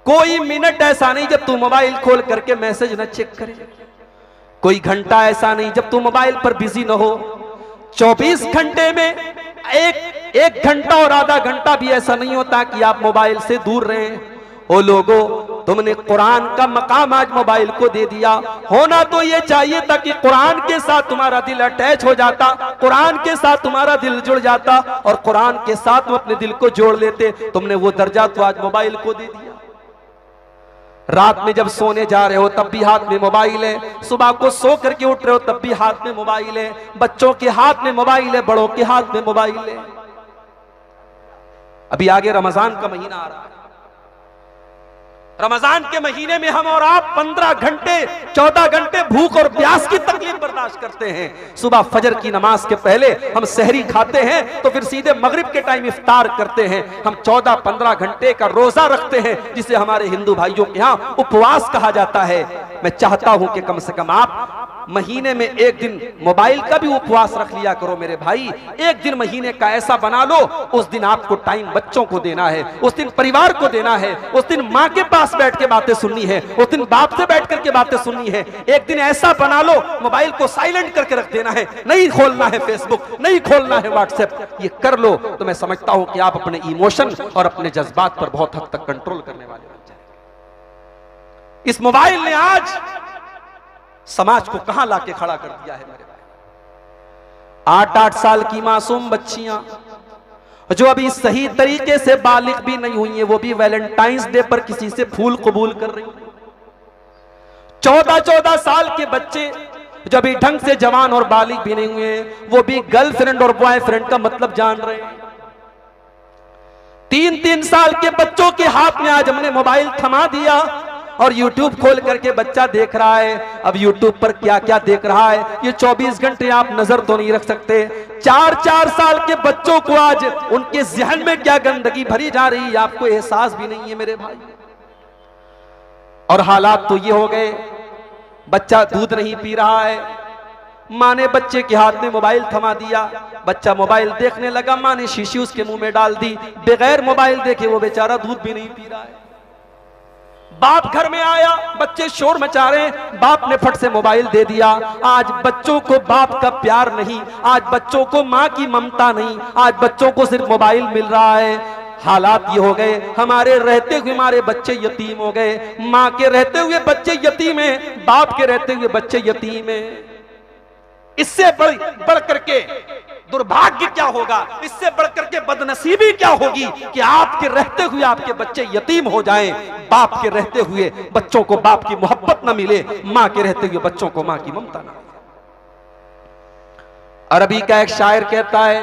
कोई मिनट ऐसा नहीं जब तू मोबाइल खोल करके मैसेज न चेक करे, कोई घंटा ऐसा नहीं जब तू मोबाइल पर बिजी न हो। 24 घंटे में एक घंटा और आधा घंटा भी ऐसा नहीं होता कि आप मोबाइल से दूर रहें। ओ लोगों, तुमने कुरान का मकाम आज मोबाइल को दे दिया। होना तो ये चाहिए था कि कुरान के साथ तुम्हारा दिल अटैच हो जाता, कुरान के साथ तुम्हारा दिल जुड़ जाता और कुरान के साथ तुम अपने दिल को जोड़ लेते। तुमने वो दर्जा तो आज मोबाइल को दे दिया। रात में जब सोने जा रहे हो तब भी हाथ में मोबाइल है, सुबह को सो करके उठ रहे हो तब भी हाथ में मोबाइल है, बच्चों के हाथ में मोबाइल है, बड़ों के हाथ में मोबाइल है। अभी आगे रमजान का महीना आ रहा है, रमजान के महीने में हम और आप 15 घंटे 14 घंटे भूख और प्यास की तकलीफ बर्दाश्त करते हैं। सुबह फजर की नमाज के पहले हम सहरी खाते हैं तो फिर सीधे मगरिब के टाइम इफ्तार करते हैं। हम 14-15 घंटे का रोजा रखते हैं जिसे हमारे हिंदू भाइयों के यहाँ उपवास कहा जाता है। मैं चाहता हूं कि कम से कम आप महीने में एक दिन मोबाइल का भी उपवास रख लिया करो मेरे भाई। एक दिन महीने का ऐसा बना लो, उस दिन आपको टाइम बच्चों को देना है, उस दिन परिवार को देना है, उस दिन माँ के पास बैठ के बातें सुननी है, उस दिन बाप से बैठ करके बातें सुननी है। एक दिन ऐसा बना लो, मोबाइल को साइलेंट करके रख देना है, नहीं खोलना है फेसबुक, नहीं खोलना है व्हाट्सएप। ये कर लो तो मैं समझता हूं कि आप अपने इमोशन और अपने जज्बात पर बहुत हद तक कंट्रोल करने वाले बन जाएंगे। इस मोबाइल ने आज समाज को कहां लाके खड़ा कर दिया है मेरे भाई। 8-8 साल की मासूम बच्चियां जो अभी सही तरीके से बालिग भी नहीं हुई हैं, वो भी वैलेंटाइंस डे पर किसी से फूल कबूल कर रही हैं। 14-14 साल के बच्चे जो अभी ढंग से जवान और बालिग भी नहीं हुए हैं, वो भी गर्लफ्रेंड और बॉयफ्रेंड का मतलब जान रहे हैं। 3-3 साल के बच्चों के हाथ में आज हमने मोबाइल थमा दिया और YouTube खोल करके बच्चा देख रहा है। अब YouTube पर क्या क्या देख रहा है ये 24 घंटे आप नजर तो नहीं रख सकते। 4-4 साल के बच्चों को आज उनके जहन में क्या गंदगी भरी जा रही है आपको एहसास भी नहीं है मेरे भाई। और हालात तो ये हो गए, बच्चा दूध नहीं पी रहा है, माँ ने बच्चे के हाथ में मोबाइल थमा दिया, बच्चा मोबाइल देखने लगा, माँ ने शीशी उसके मुंह में डाल दी, बगैर मोबाइल देखे वो बेचारा दूध भी नहीं पी रहा है। बाप घर में आया, बच्चे शोर मचा रहे हैं, बाप ने फट से मोबाइल दे दिया। आज बच्चों को बाप का प्यार नहीं, आज बच्चों को माँ की ममता नहीं, आज बच्चों को सिर्फ मोबाइल मिल रहा है। हालात ये हो गए, हमारे रहते हुए हमारे बच्चे यतीम हो गए, माँ के रहते हुए बच्चे यतीम हैं, बाप के रहते हुए बच्चे यतीम हैं। इससे बढ़ करके दुर्भाग्य क्या होगा, इससे बढ़कर के बदनसीबी क्या होगी कि आपके रहते हुए आपके बच्चे यतीम हो जाएं, बाप के रहते हुए बच्चों को बाप की मोहब्बत न मिले, मां के रहते हुए बच्चों को मां की ममता न मिले। अरबी का एक शायर कहता है,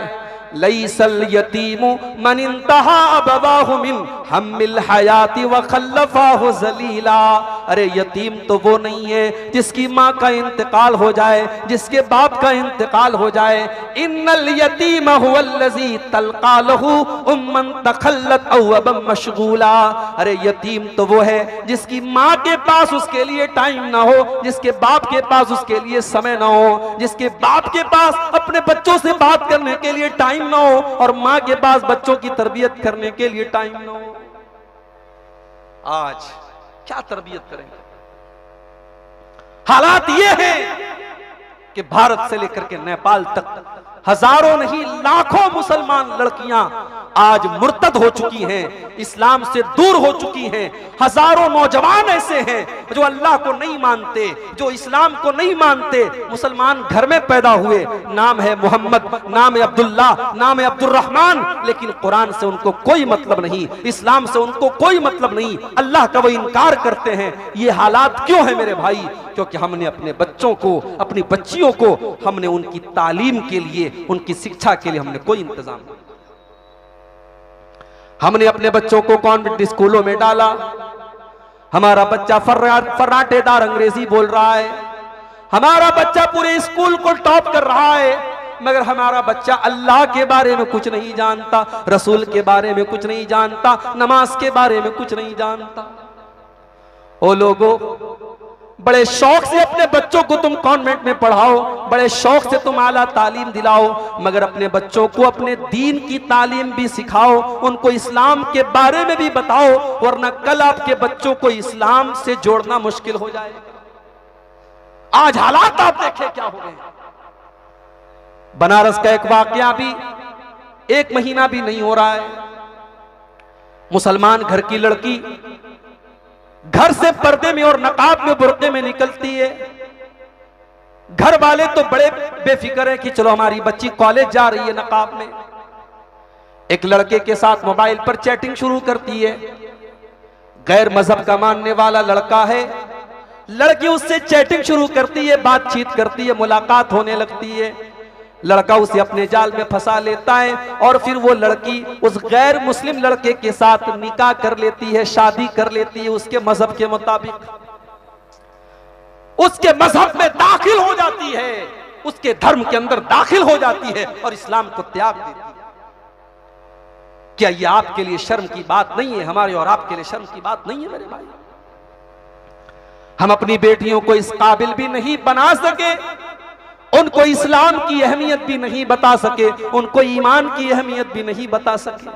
लैसल यतीमु मन इंतहा अबवाहु मिन हम्मिल हयाती व खल्लफाहु जलीला। अरे यतीम तो वो नहीं है जिसकी माँ का इंतकाल हो जाए, जिसके बाप का इंतकाल हो जाए। इन्नल यतीम हुवल्लज़ी तल्क़ा लहू उम्मन तखल्लत औ अबम मशगूला। अरे यतीम तो वो है जिसकी माँ के पास उसके लिए टाइम ना हो, जिसके बाप के पास उसके लिए समय ना हो, जिसके बाप के पास अपने बच्चों से बात करने के लिए टाइम ना हो और माँ के पास बच्चों की तरबियत करने के लिए टाइम ना हो। आज क्या तरबियत करेंगे? हालात ये हैं कि भारत से लेकर के नेपाल तक हजारों नहीं लाखों मुसलमान लड़कियां आज मुर्तद हो चुकी हैं, इस्लाम से दूर हो चुकी हैं। हजारों नौजवान ऐसे हैं जो अल्लाह को नहीं मानते, जो इस्लाम को नहीं मानते। मुसलमान घर में पैदा हुए, नाम है मोहम्मद, नाम है अब्दुल्ला, नाम है अब्दुर्रहमान, लेकिन कुरान से उनको कोई मतलब नहीं, इस्लाम से उनको कोई मतलब नहीं, अल्लाह का वो इनकार करते हैं। ये हालात क्यों है मेरे भाई? क्योंकि हमने अपने बच्चों को, अपनी बच्चियों को, हमने उनकी तालीम के लिए, उनकी शिक्षा के लिए हमने कोई इंतजाम नहीं। हमने अपने बच्चों को कॉन्वेंट स्कूलों में डाला, हमारा बच्चा फर्राटेदार अंग्रेजी बोल रहा है, हमारा बच्चा पूरे स्कूल को टॉप कर रहा है, मगर हमारा बच्चा अल्लाह के बारे में कुछ नहीं जानता, रसूल के बारे में कुछ नहीं जानता, नमाज के बारे में कुछ नहीं जानता। ओ लोगों, बड़े शौक से अपने बच्चों को तुम कॉन्वेंट में पढ़ाओ, बड़े शौक से तुम आला तालीम दिलाओ, मगर अपने बच्चों को अपने दीन की तालीम भी सिखाओ, उनको इस्लाम के बारे में भी बताओ, वरना कल आपके बच्चों को इस्लाम से जोड़ना मुश्किल हो जाएगा। आज हालात आप देखें क्या हो गए। बनारस का एक वाकया भी 1 महीना भी नहीं हो रहा है। मुसलमान घर की लड़की घर से पर्दे में और नकाब में, बुर्के में निकलती है। घर वाले तो बड़े बेफिक्र हैं कि चलो हमारी बच्ची कॉलेज जा रही है नकाब में। एक लड़के के साथ मोबाइल पर चैटिंग शुरू करती है। गैर मजहब का मानने वाला लड़का है, लड़की उससे चैटिंग शुरू करती है, बातचीत करती है, मुलाकात होने लगती है। लड़का उसे अपने जाल में फंसा लेता है और फिर वो लड़की उस गैर मुस्लिम लड़के के साथ निकाह कर लेती है, शादी कर लेती है उसके मजहब के मुताबिक। उसके मजहब में दाखिल हो जाती है, उसके धर्म के अंदर दाखिल हो जाती है और इस्लाम को त्याग देती है। क्या ये आपके लिए शर्म की बात नहीं है? हमारे और आपके लिए शर्म की बात नहीं है मेरे भाई? हम अपनी बेटियों को इस काबिल भी नहीं बना सके, उनको इस्लाम की अहमियत भी नहीं बता सके, उनको ईमान की अहमियत भी नहीं बता सके।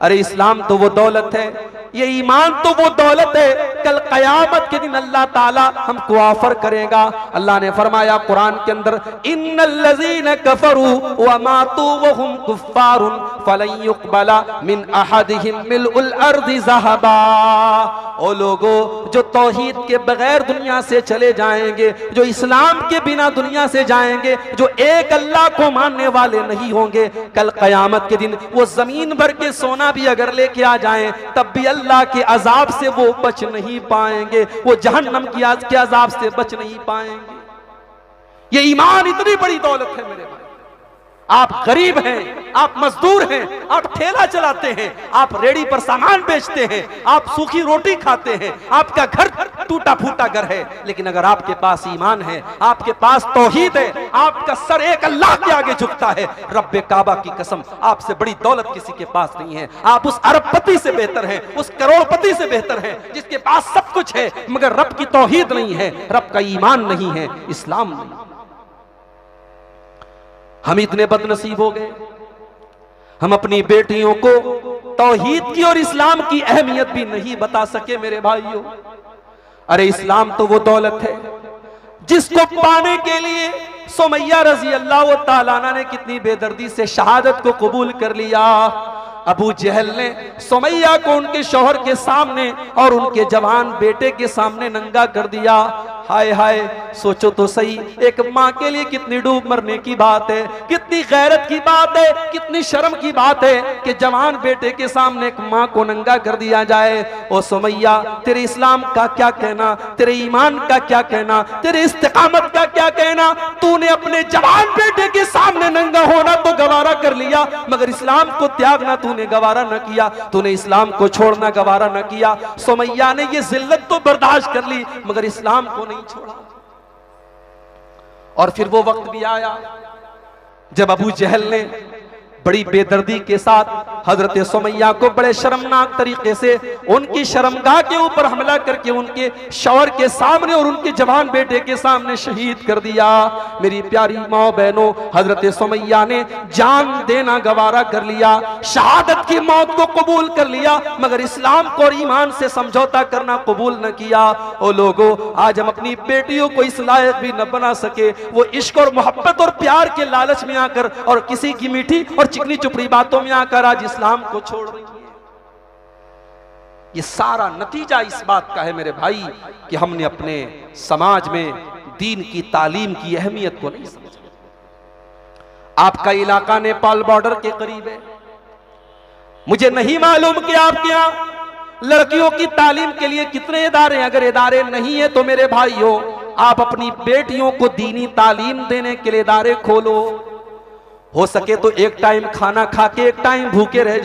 अरे इस्लाम तो वो दौलत है, ये ईमान तो वो दौलत है, कल कयामत के दिन अल्लाह ताला हमको ऑफर करेगा। अल्लाह ने फरमाया कुरान के अंदर, इन्नल्लज़ीना कफरू व मातू व हुम कुफ्फारुन फलन युक़बला मिन अहदिहिम मिलउल अर्ज़ि ज़हबा। ओ लोगो, जो तौहीद के बगैर दुनिया से चले जाएंगे, जो इस्लाम के बिना दुनिया से जाएंगे, जो एक अल्लाह को मानने वाले नहीं होंगे, कल कयामत के दिन वो जमीन भर के सोना भी अगर लेके आ जाएं तब भी अल्लाह के अजाब से वो बच नहीं पाएंगे, वो जहन्नम के अजाब से बच नहीं पाएंगे। ये ईमान इतनी बड़ी दौलत है मेरे भाई। आप गरीब हैं, आप मजदूर हैं, आप ठेला चलाते हैं, आप रेडी पर सामान बेचते हैं, आप सूखी रोटी खाते हैं, आपका घर टूटा फूटा घर है, लेकिन अगर आपके पास ईमान है, आपके पास तौहीद है, आपका सर एक अल्लाह के आगे झुकता है, रब्बे काबा की कसम आपसे बड़ी दौलत किसी के पास नहीं है। आप उस अरबपति से बेहतर हैं, उस करोड़पति से बेहतर हैं, जिसके पास सब कुछ है मगर रब की तौहीद नहीं है, रब का ईमान नहीं है, इस्लाम नहीं। हम इतने बदनसीब हो गए, हम अपनी बेटियों को तौहीद की और इस्लाम की अहमियत भी नहीं बता सके मेरे भाइयों। अरे इस्लाम तो वो दौलत है जिसको पाने के लिए सुमैया रजी अल्लाह ताला अन्हा ने कितनी बेदर्दी से शहादत को कबूल कर लिया। अबू जहल ने सुमैया को उनके शौहर के सामने और उनके जवान बेटे के सामने नंगा कर दिया। हाय हाय, सोचो तो सही, एक माँ के लिए कितनी डूब मरने की बात है, कितनी गैरत की बात है, कितनी शर्म की बात है कि जवान बेटे के सामने एक माँ को नंगा कर दिया जाए। ओ सुमैया, तेरे इस्लाम का क्या कहना, तेरे ईमान का क्या कहना, तेरे इस्तिकामत का क्या कहना? तूने अपने जवान बेटे के सामने नंगा होना तो गवारा कर कर लिया, मगर इस्लाम को त्यागना तूने गवारा न किया, तूने इस्लाम को छोड़ना गवारा न किया। सुमैया ने ये जिल्लत तो बर्दाश्त कर ली मगर इस्लाम को नहीं छोड़ा। और फिर वो वक्त भी आया जब अबू जहल ने बड़ी बेदर्दी के साथ हजरत सुमैया को बड़े शर्मनाक तरीके से उनकी शर्मगाह के ऊपर हमला करके उनके शौहर के सामने और उनके जवान बेटे के सामने शहीद कर दिया। मेरी प्यारी माँ बहनों, हजरत सुमैया ने जान देना गवारा कर लिया, शहादत की मौत को कबूल कर लिया, मगर इस्लाम को और ईमान से समझौता करना कबूल न किया। ओ लोगों, आज हम अपनी बेटियों को इस लायक भी न बना सके, वो इश्क और मोहब्बत और प्यार के लालच में आकर और किसी की मीठी और चिकनी चुपड़ी बातों में आकर आज इस्लाम को छोड़ रही है। ये सारा नतीजा इस बात का है मेरे भाई कि हमने अपने समाज में दीन की तालीम की अहमियत को नहीं समझा। आपका इलाका नेपाल बॉर्डर के करीब है, मुझे नहीं मालूम कि आपके यहां लड़कियों की तालीम के लिए कितने इदारे हैं। अगर इदारे नहीं है तो मेरे भाइयों, आप अपनी बेटियों को दीनी तालीम देने के लिए इदारे खोलो। हो सके तो एक टाइम खाना खा के एक टाइम भूखे रह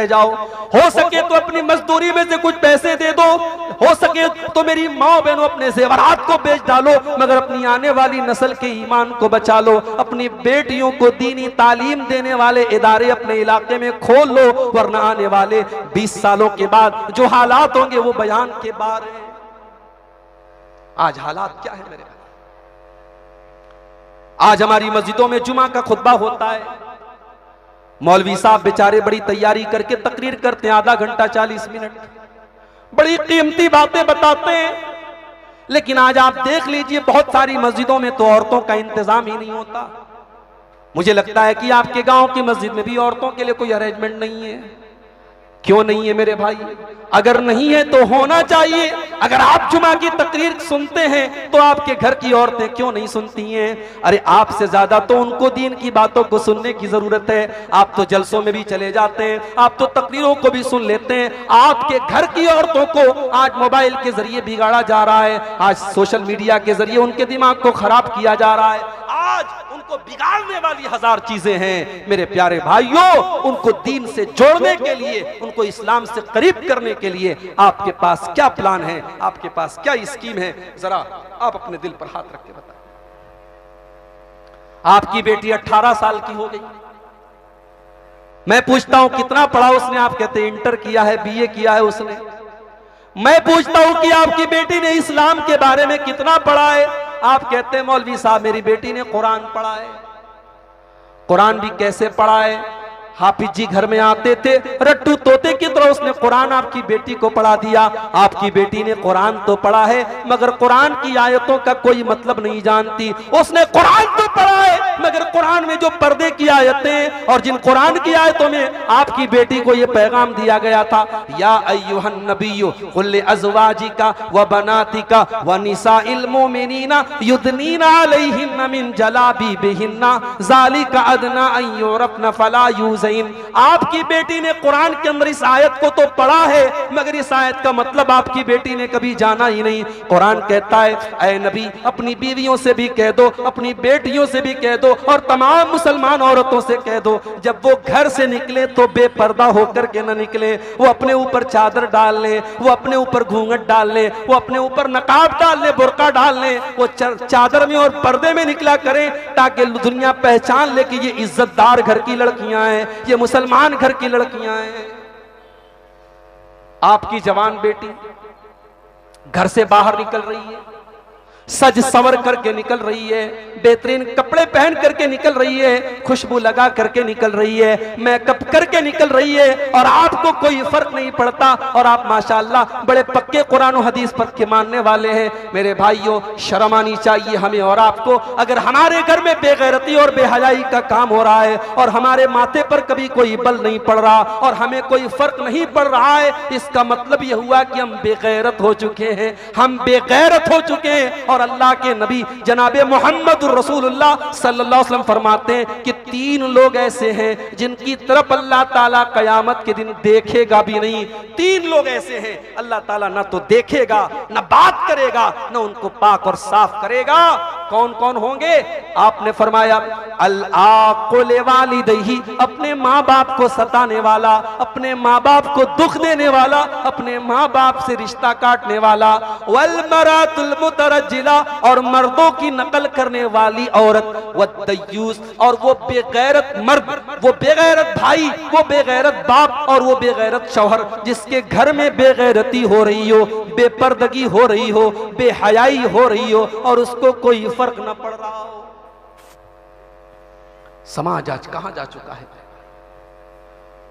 जाओ, हो सके तो अपनी मजदूरी में से कुछ पैसे दे दो, हो सके तो मेरी माँ बहनों अपने जेवरात को बेच डालो, मगर अपनी आने वाली नस्ल के ईमान को बचा लो। अपनी बेटियों को दीनी तालीम देने वाले इदारे अपने इलाके में खोल लो, वरना आने वाले 20 सालों के बाद जो हालात होंगे वो बयान के बाहर है। आज हालात क्या है मेरे भाई? आज हमारी मस्जिदों में जुमा का खुतबा होता है, मौलवी साहब बेचारे बड़ी तैयारी करके तकरीर करते हैं, आधा घंटा 40 मिनट, बड़ी कीमती बातें बताते हैं। लेकिन आज आप देख लीजिए बहुत सारी मस्जिदों में तो औरतों का इंतजाम ही नहीं होता। मुझे लगता है कि आपके गांव की मस्जिद में भी औरतों के लिए कोई अरेंजमेंट नहीं है। क्यों नहीं है मेरे भाई? अगर नहीं है तो होना चाहिए। अगर आप जुमा की तकरीर सुनते हैं तो आपके घर की औरतें क्यों नहीं सुनती हैं? अरे आपसे ज्यादा तो उनको दीन की बातों को सुनने की जरूरत है। आप तो जलसों में भी चले जाते हैं, आप तो तकरीरों को भी सुन लेते हैं। आपके घर की औरतों को आज मोबाइल के जरिए बिगाड़ा जा रहा है, आज सोशल मीडिया के जरिए उनके दिमाग को खराब किया जा रहा है। आज उनको बिगाड़ने वाली 1000 चीजें हैं मेरे प्यारे भाइयों। उनको दीन से जोड़ने के लिए, उनको इस्लाम से करीब करने के लिए आपके पास क्या प्लान है, आपके पास क्या स्कीम है? जरा आप अपने दिल पर हाथ रख के बताएं। आपकी बेटी 18 साल की हो गई, मैं पूछता हूं कितना पढ़ा उसने? आप कहते हैं इंटर किया है, बीए किया है उसने। मैं पूछता हूं कि आपकी बेटी ने इस्लाम के बारे में कितना पढ़ा है? आप कहते हैं मौलवी साहब मेरी बेटी ने कुरान पढ़ा है। कुरान भी कैसे पढ़ा है? हाफिज जी घर में आते थे, रट्टू तोते की तरह उसने कुरान आपकी बेटी को पढ़ा दिया। आपकी बेटी ने कुरान तो पढ़ा है मगर कुरान की आयतों का कोई मतलब नहीं जानती। उसने कुरान तो पढ़ा है मगर कुरान में जो पर्दे की आयतें और जिन कुरान की आयतों में आपकी बेटी को यह पैगाम दिया गया था, या अय्युहन नबिय्यु कुल अज़वाजिका व बनातिका व निसाइल मोमिनीना युदनीना अलैहिन्ना मिन जलाबिबिहिन्ना ज़ालिका अदना अन युरफ़ना फला यूज़। आपकी बेटी ने कुरान के अंदर इस आयत को तो पढ़ा है मगर इस आयत का मतलब आपकी बेटी ने कभी जाना ही नहीं। कुरान कहता है ऐ नबी अपनी बीवियों से भी कह दो, अपनी बेटियों से भी कह दो और तमाम मुसलमान औरतों से कह दो, जब वो घर से निकले तो बेपर्दा होकर के न निकले। वो अपने ऊपर चादर डाल ले, वो अपने ऊपर घूंघट डाल ले, वो अपने ऊपर नकाब डाल ले, बुर्का डाल ले, वो चादर में और पर्दे में निकला करें ताकि दुनिया पहचान ले कि ये इज्जतदार घर की लड़कियां हैं, ये मुसलमान घर की लड़कियां हैं। आपकी जवान बेटी घर से बाहर निकल रही है, सज सवर करके निकल रही है, बेहतरीन कपड़े पहन करके निकल रही है, खुशबू लगा करके निकल रही है, मेकअप करके निकल रही है और आपको कोई फर्क नहीं पड़ता। और आप माशाअल्लाह बड़े पक्के कुरान और हदीस पर के मानने वाले हैं। मेरे भाइयों, शर्म आनी चाहिए हमें और आपको। अगर हमारे घर में बेगैरती और बेहयाई का काम हो रहा है और हमारे माथे पर कभी कोई बल नहीं पड़ रहा और हमें कोई फर्क नहीं पड़ रहा है, इसका मतलब यह हुआ कि हम बेगैरत हो चुके हैं, हम बेगैरत हो चुके हैं। और अल्लाह के नबी जनाबे मोहम्मद रसूलुल्लाह सल्लल्लाहु अलैहि वसल्लम फरमाते हैं कि 3 लोग ऐसे हैं जिनकी तरफ अल्लाह ताला कयामत के दिन देखेगा भी नहीं। 3 लोग ऐसे हैं अल्लाह ताला ना तो देखेगा, ना बात करेगा, ना उनको पाक और साफ करेगा। कौन कौन होंगे? आपने फरमाया अल आक़ुल वालिदैहि, अपने माँ बाप को सताने वाला, अपने माँ बाप को दुख देने वाला, अपने माँ बाप से रिश्ता काटने वाला, वल मरातुल मुतरज्जिला, और मर्दों की नकल करने वाली औरत, वद्दयूस, और वो बेगैरत मर्द, वो बेगैरत भाई, वो बेगैरत बाप, और वो बेगैरत शौहर जिसके घर में बेगैरती हो रही हो, बेपर्दगी हो रही हो, बेहयाई हो रही हो, और उसको कोई फर्क न पड़ रहा हो। समाज आज कहां जा चुका है?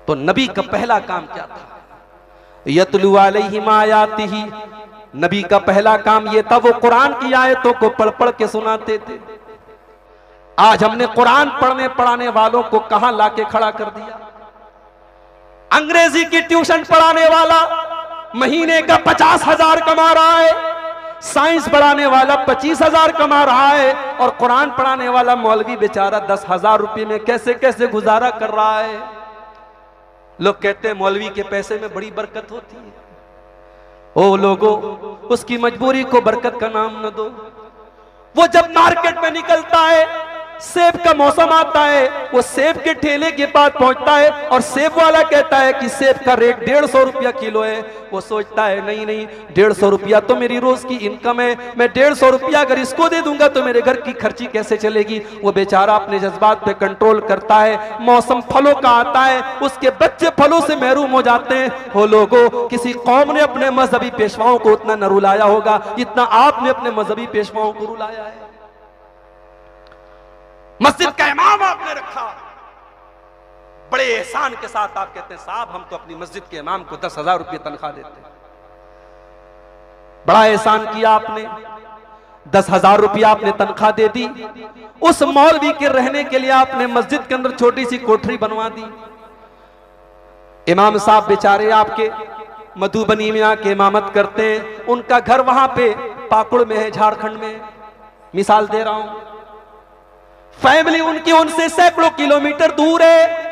तो नबी का पहला काम क्या था? यतलू अलैहिम आयातिही, नबी का पहला काम यह था वो कुरान की आयतों को पढ़ पढ़ के सुनाते थे। आज हमने कुरान पढ़ने पढ़ाने वालों को कहां लाके खड़ा कर दिया? अंग्रेजी की ट्यूशन पढ़ाने वाला महीने का 50,000 कमा रहा है, साइंस पढ़ाने वाला 25,000 कमा रहा है, और कुरान पढ़ाने वाला मौलवी बेचारा 10,000 रुपए में कैसे कैसे गुजारा कर रहा है। लोग कहते हैं मौलवी के पैसे में बड़ी बरकत होती है। ओ लोगों, उसकी मजबूरी को बरकत का नाम न दो। वो जब मार्केट में निकलता है, सेब का मौसम आता है, वो सेब के ठेले के पास पहुंचता है और सेब वाला कहता है कि सेब का रेट 150 रुपया किलो है। वो सोचता है नहीं नहीं, 150 रुपया तो मेरी रोज की इनकम है, मैं 150 रुपया अगर इसको दे दूंगा तो मेरे घर की खर्ची कैसे चलेगी। वो बेचारा अपने जज्बात पे कंट्रोल करता है। मौसम फलों का आता है, उसके बच्चे फलों से महरूम हो जाते हैं। हो लोगों, किसी कौम ने अपने मजहबी पेशवाओं को उतना न रुलाया होगा जितना आपने अपने मजहबी पेशवाओं को रुलाया है। मस्जिद का इमाम आपने रखा, बड़े एहसान के साथ आप कहते हैं साहब हम तो अपनी मस्जिद के इमाम को 10,000 रुपये तनख्वाह देते हैं। बड़ा एहसान किया आपने, 10,000 रुपया आपने तनख्वाह दे दी। उस मौलवी के रहने के लिए आपने मस्जिद के अंदर छोटी सी कोठरी बनवा दी। इमाम साहब बेचारे आपके मधुबनी में आके इमामत करते हैं, उनका घर वहां पे पाकुड़ में है, झारखंड में, मिसाल दे रहा हूं। फैमिली उनकी उनसे सैकड़ों किलोमीटर दूर है।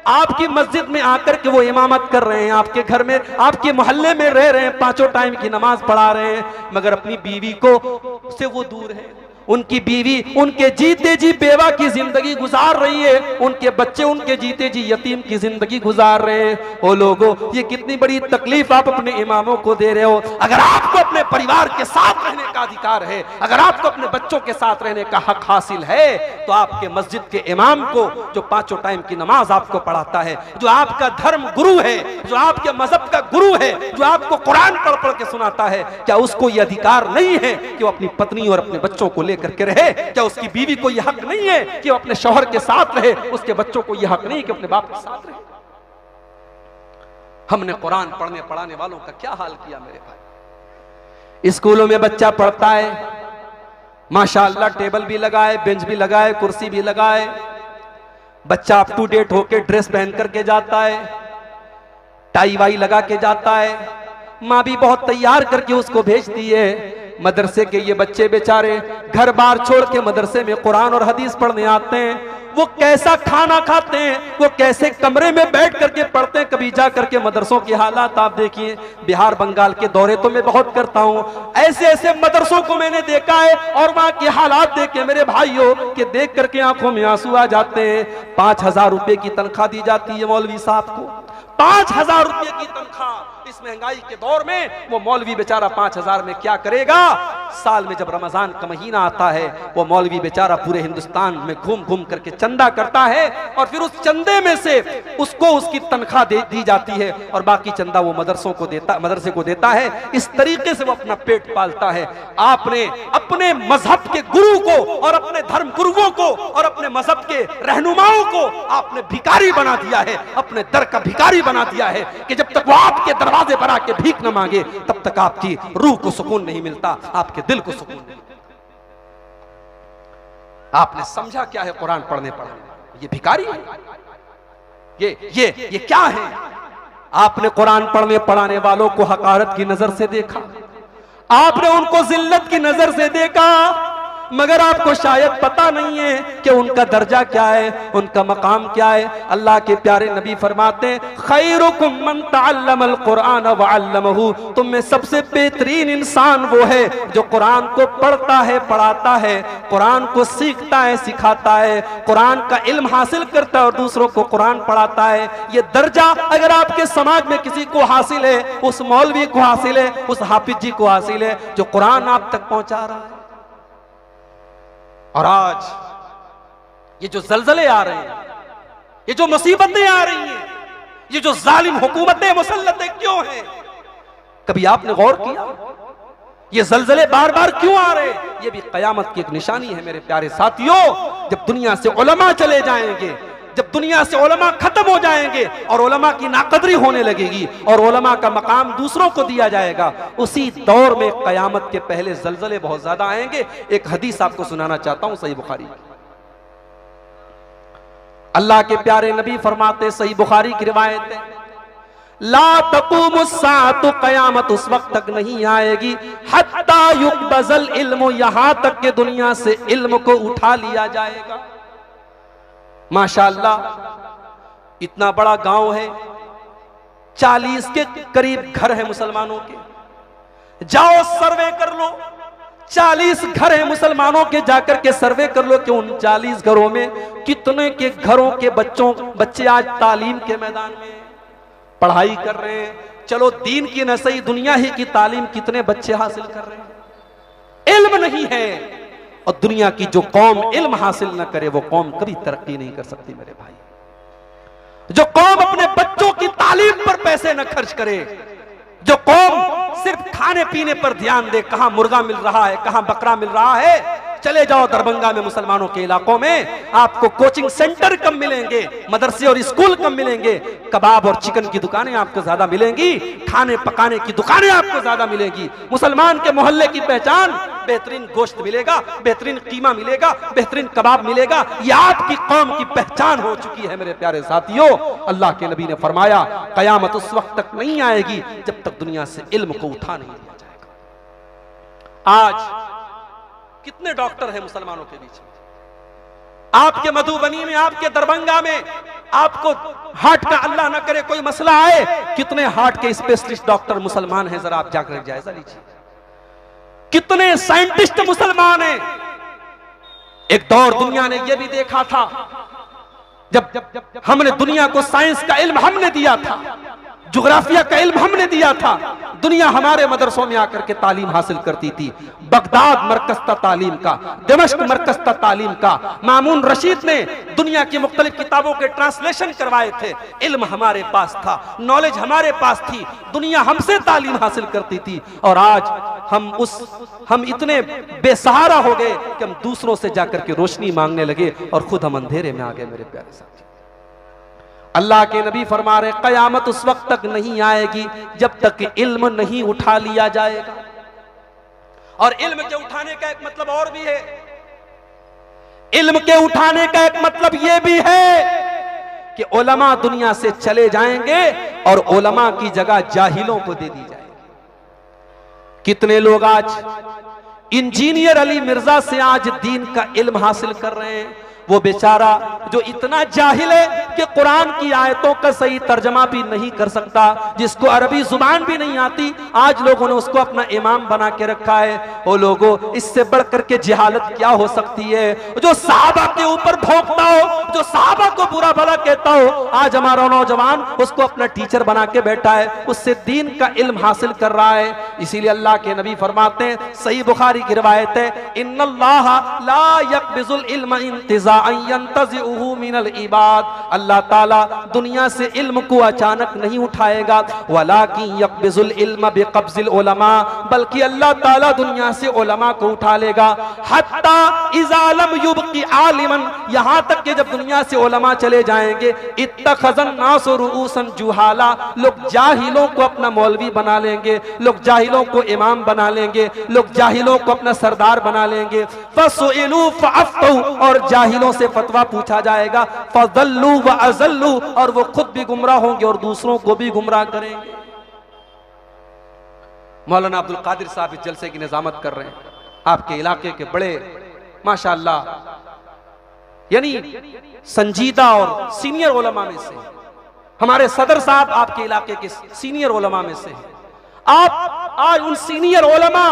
आपकी मस्जिद में आकर के वो इमामत कर रहे हैं, आपके घर में, आपके मोहल्ले में रह रहे हैं, 5 टाइम की नमाज पढ़ा रहे हैं, मगर अपनी बीवी को से वो दूर है। उनकी बीवी उनके जीते जी बेवा की जिंदगी गुजार रही है, उनके बच्चे उनके जीते जी यतीम की जिंदगी गुजार रहे हैं। ओ लोगों, ये कितनी बड़ी तकलीफ आप अपने इमामों को दे रहे हो। अगर आपको अपने परिवार के साथ रहने का अधिकार है, अगर आपको अपने बच्चों के साथ रहने का हक हासिल है, तो आपके मस्जिद के इमाम को जो 5 टाइम की नमाज आपको पढ़ाता है, जो आपका धर्म गुरु है, जो आपके मजहब का गुरु है, जो आपको कुरान पढ़ पढ़ के सुनाता है, क्या उसको यह अधिकार नहीं है कि वो अपनी पत्नी और अपने बच्चों को करके रहे? क्या उसकी बीवी को यह हक नहीं है कि वो अपने शौहर के साथ रहे? उसके बच्चों को यह हक नहीं कि अपने बाप के साथ रहे? हमने कुरान पढ़ने पढ़ाने वालों का क्या हाल किया मेरे भाई। स्कूलों में बच्चा पढ़ता है, माशाअल्लाह, टेबल भी लगाए, बेंच भी लगाए, कुर्सी भी लगाए, बच्चा अप टू डेट होके ड्रेस पहन करके जाता है, टाई वाई लगा के जाता है, माँ भी बहुत तैयार करके उसको भेजती है। मदरसे के ये बच्चे बेचारे घर बार छोड़ के मदरसे में कुरान और हदीस पढ़ने आते हैं। वो कैसा खाना खाते हैं, वो कैसे कमरे में बैठ करके पढ़ते हैं। कभी जा करके मदरसों की हालात आप देखिए। बिहार बंगाल के दौरे तो मैं बहुत करता हूँ, ऐसे ऐसे मदरसों को मैंने देखा है और वहां के हालात देख के मेरे भाइयों के देख करके आंखों में आंसू आ जाते हैं। 5,000 रुपए की तनख्वाह दी जाती है मौलवी साहब को, 5,000 रुपए की तनख्वाह। इस महंगाई के दौर में वो मौलवी बेचारा 5,000 में क्या करेगा? साल में जब रमजान का महीना आता है, वो मौलवी बेचारा पूरे हिंदुस्तान में घूम घूम करके चंदा करता है और फिर उस चंदे में से उसको उसकी तनख्वाह दी जाती है और बाकी चंदा वो मदरसे को देता है। इस तरीके से वो अपना पेट पालता है। आपने अपने मजहब के गुरु को और अपने धर्म गुरुओं को और अपने मजहब के रहनुमाओं को आपने भिखारी बना दिया है, अपने दर का भिखारी बना दिया है कि जब तक वो आपके दरवाजे पर आके भीख न मांगे तब तक आपकी रूह को सुकून नहीं मिलता, आपके दिल को सुकून नहीं। आपने समझा क्या है कुरान पढ़ने पढ़ाने? ये भिखारी है, ये क्या है? आपने कुरान पढ़ने पढ़ाने वालों को हकारत की नजर से देखा, आपने उनको जिल्लत की नजर से देखा। मगर आपको शायद पता नहीं है कि उनका दर्जा क्या है, उनका मकाम क्या है। अल्लाह के प्यारे नबी फरमाते हैं, खैरुकुम मन तअल्लमल कुरान व अल्लमहु, तुम में सबसे बेहतरीन इंसान वो है जो कुरान को पढ़ता है, पढ़ाता है, कुरान को सीखता है, सिखाता है, कुरान का इल्म हासिल करता है और दूसरों को कुरान पढ़ाता है। ये दर्जा अगर आपके समाज में किसी को हासिल है, उस मौलवी को हासिल है, उस हाफिज जी को हासिल है जो कुरान आप तक पहुंचा रहा है। और आज ये जो जलजले आ रहे हैं, ये जो मुसीबतें आ रही हैं, ये जो जालिम हुकूमतें मुसल्लतें क्यों हैं? कभी आपने गौर किया ये जलजले बार बार क्यों आ रहे हैं? ये भी कयामत की एक निशानी है मेरे प्यारे साथियों। जब दुनिया से उलमा चले जाएंगे, जब दुनिया से उलमा खत्म हो जाएंगे और उलमा की नाकदरी होने लगेगी और उलमा का मकाम दूसरों को दिया जाएगा, उसी दौर में कयामत के पहले जलजले बहुत ज्यादा आएंगे। एक हदीस आपको सुनाना चाहता हूं, सही बुखारी। अल्लाह के प्यारे नबी फरमाते, सही बुखारी की रिवायत है, ला तक़ूमुस्साअतु, क़यामत उस वक्त तक नहीं आएगी हत्ता युक़बज़ल इल्म, यहां तक के दुनिया से इल्म को उठा लिया जाएगा। माशाअल्लाह, इतना बड़ा गांव है, 40 के करीब घर है मुसलमानों के। जाओ सर्वे कर लो, 40 घर है मुसलमानों के, जाकर के सर्वे कर लो कि उन 40 घरों में कितने के घरों के बच्चे आज तालीम के मैदान में पढ़ाई कर रहे हैं। चलो दीन की न सही, दुनिया ही की तालीम कितने बच्चे हासिल कर रहे हैं? इल्म नहीं है। और दुनिया की जो कौम इल्म हासिल न करे वो कौम कभी तरक्की नहीं कर सकती मेरे भाई। जो कौम अपने बच्चों की तालीम पर पैसे न खर्च करे, जो कौम सिर्फ खाने पीने पर ध्यान दे, कहां मुर्गा मिल रहा है, कहां बकरा मिल रहा है, चले जाओ दरभंगा में मुसलमानों के इलाकों में, आपको कोचिंग सेंटर कम मिलेंगे, मदरसे और स्कूल कम मिलेंगे, कबाब और चिकन की दुकानें आपको ज्यादा मिलेंगी, खाने पकाने की दुकानें आपको ज्यादा मिलेंगी। मुसलमान के मोहल्ले की पहचान बेहतरीन गोश्त मिलेगा, बेहतरीन कीमा मिलेगा, बेहतरीन कबाब मिलेगा। यह आपकी कौम की पहचान हो चुकी है मेरे प्यारे साथियों। अल्लाह के नबी ने फरमाया, कयामत उस वक्त तक नहीं आएगी जब तक दुनिया से इल्म को उठा नहीं लिया जाएगा। आज कितने डॉक्टर हैं मुसलमानों के बीच में? आपके मधुबनी में, आपके दरभंगा में आपको हार्ट का अल्लाह ना करे कोई मसला आए, कितने हार्ट के स्पेशलिस्ट डॉक्टर मुसलमान हैं, जरा आप जाकर जायजा लीजिए। कितने साइंटिस्ट मुसलमान हैं। एक दौर दुनिया ने यह भी देखा था, जब हमने दुनिया को साइंस का इल्म हमने दिया था, जुग्राफिया का इल्म हमने दिया था, दुनिया हमारे मदरसों में आकर के तालीम हासिल करती थी। बगदाद मरकज था तालीम का, दमिश्क मरकज था तालीम का। मामून रशीद ने दुनिया की मुख्तलिफ किताबों के ट्रांसलेशन करवाए थे। इल्म हमारे पास था, नॉलेज हमारे पास थी, दुनिया हमसे तालीम हासिल करती थी। और आज हम इतने बेसहारा हो गए कि हम दूसरों से जाकर के रोशनी मांगने लगे और खुद हम अंधेरे में आ गए मेरे प्यारे साथी। अल्लाह के नबी फरमा रहे, कयामत उस वक्त तक नहीं आएगी जब तक इल्म नहीं उठा लिया जाएगा। और इल्म के उठाने का एक मतलब और भी है। इल्म के उठाने का एक मतलब यह भी है कि उलमा दुनिया से चले जाएंगे और उलमा की जगह जाहिलों को दे दी जाएगी। कितने लोग आज इंजीनियर अली मिर्जा से आज दीन का इल्म हासिल कर रहे हैं। वो बेचारा जो इतना जाहिल है कि कुरान की आयतों का सही तर्जमा भी नहीं कर सकता, जिसको अरबी जुबान भी नहीं आती, आज लोगों ने उसको अपना इमाम बना के रखा है। वो लोगों, इससे बढ़कर के जिहालत क्या हो सकती है? जो सहाबा के ऊपर भोंकता हो, जो सहाबा को बुरा भला कहता हो, आज हमारा नौजवान उसको अपना टीचर बना के बैठा है, उससे दीन का इल्म हासिल कर रहा है। इसीलिए अल्लाह के नबी फरमाते हैं, सही बुखारी की रिवायत है, इन्नल्लाह ला यक़बिज़ुल इल्म इंतिज़ाअन यंतज़िउहु मिनल इबाद, अल्लाह ताला दुनिया से इल्म को अचानक नहीं उठाएगा, वलाकिन यक़बिज़ुल इल्म बिक़ब्ज़िल उलमा, बल्कि अल्लाह ताला दुनिया से उलमा को उठा लेगा। हत्ता इज़ा लम युबक़ि आलिमन, यहां तक कि जब दुनिया से उलमा चले जाएंगे, इत्तख़ज़न नासु रुऊसन जुहाला, लोग जाहिलों को अपना मौलवी बना लेंगे, लोग जाहिलों को इमाम बना लेंगे, लोग जाहिलों को अपना सरदार बना लेंगे। फ़सुइलू फ़अफ़्तू, और जाहिलों से फतवा पूछा जाएगा, फ़ज़ल्लू व अज़ल्लू, और वो खुद भी गुमराह होंगे और दूसरों को भी गुमराह करेंगे। मौलाना अब्दुल कादिर साहब इस जलसे की निजामत कर रहे हैं। आपके इलाके के बड़े माशाअल्लाह, यानी संजीदा और सीनियर उलमा में से, हमारे सदर साहब आपके इलाके के सीनियर उलमा में से। आप आज उन सीनियर उलमा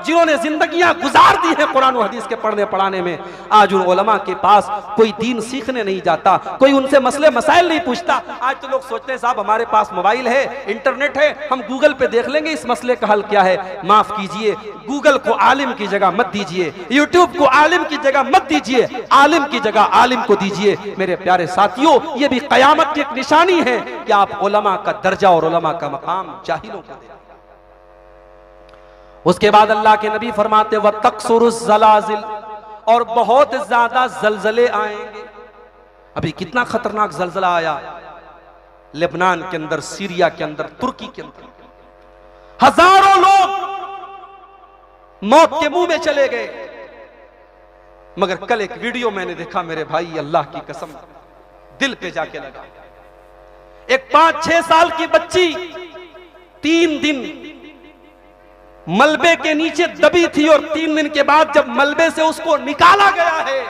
जिन्होंने जिंदगियां गुजार दी हैं कुरान और हदीस के पढ़ने पढ़ाने में, आज उन उलमा के पास कोई दीन सीखने नहीं जाता, कोई उनसे मसले मसाइल नहीं पूछता। आज तो लोग सोचते हैं साहब हमारे पास मोबाइल है, इंटरनेट है, हम गूगल पे देख लेंगे इस मसले का हल क्या है। माफ कीजिए, गूगल को आलिम की जगह मत दीजिए, यूट्यूब को आलिम की जगह मत दीजिए, आलिम की जगह आलिम को दीजिए। मेरे प्यारे साथियों, ये भी कयामत की एक निशानी है कि आप उलमा का दर्जा और उलमा का मकाम जाहिलों को दें। उसके बाद अल्लाह के नबी फरमाते व तकसुरुज़ ज़लाज़िल, और बहुत ज्यादा जलजले आएंगे। अभी कितना खतरनाक जलजला आया लेबनान के अंदर, सीरिया के अंदर, तुर्की के अंदर, हजारों लोग मौत के मुंह में चले गए। मगर कल एक वीडियो मैंने देखा मेरे भाई, अल्लाह की कसम दिल पे जाके लगा। एक 5-6 साल की बच्ची 3 दिन मलबे के नीचे दबी थी और 3 दिन के बाद जब मलबे से उसको निकाला गया है,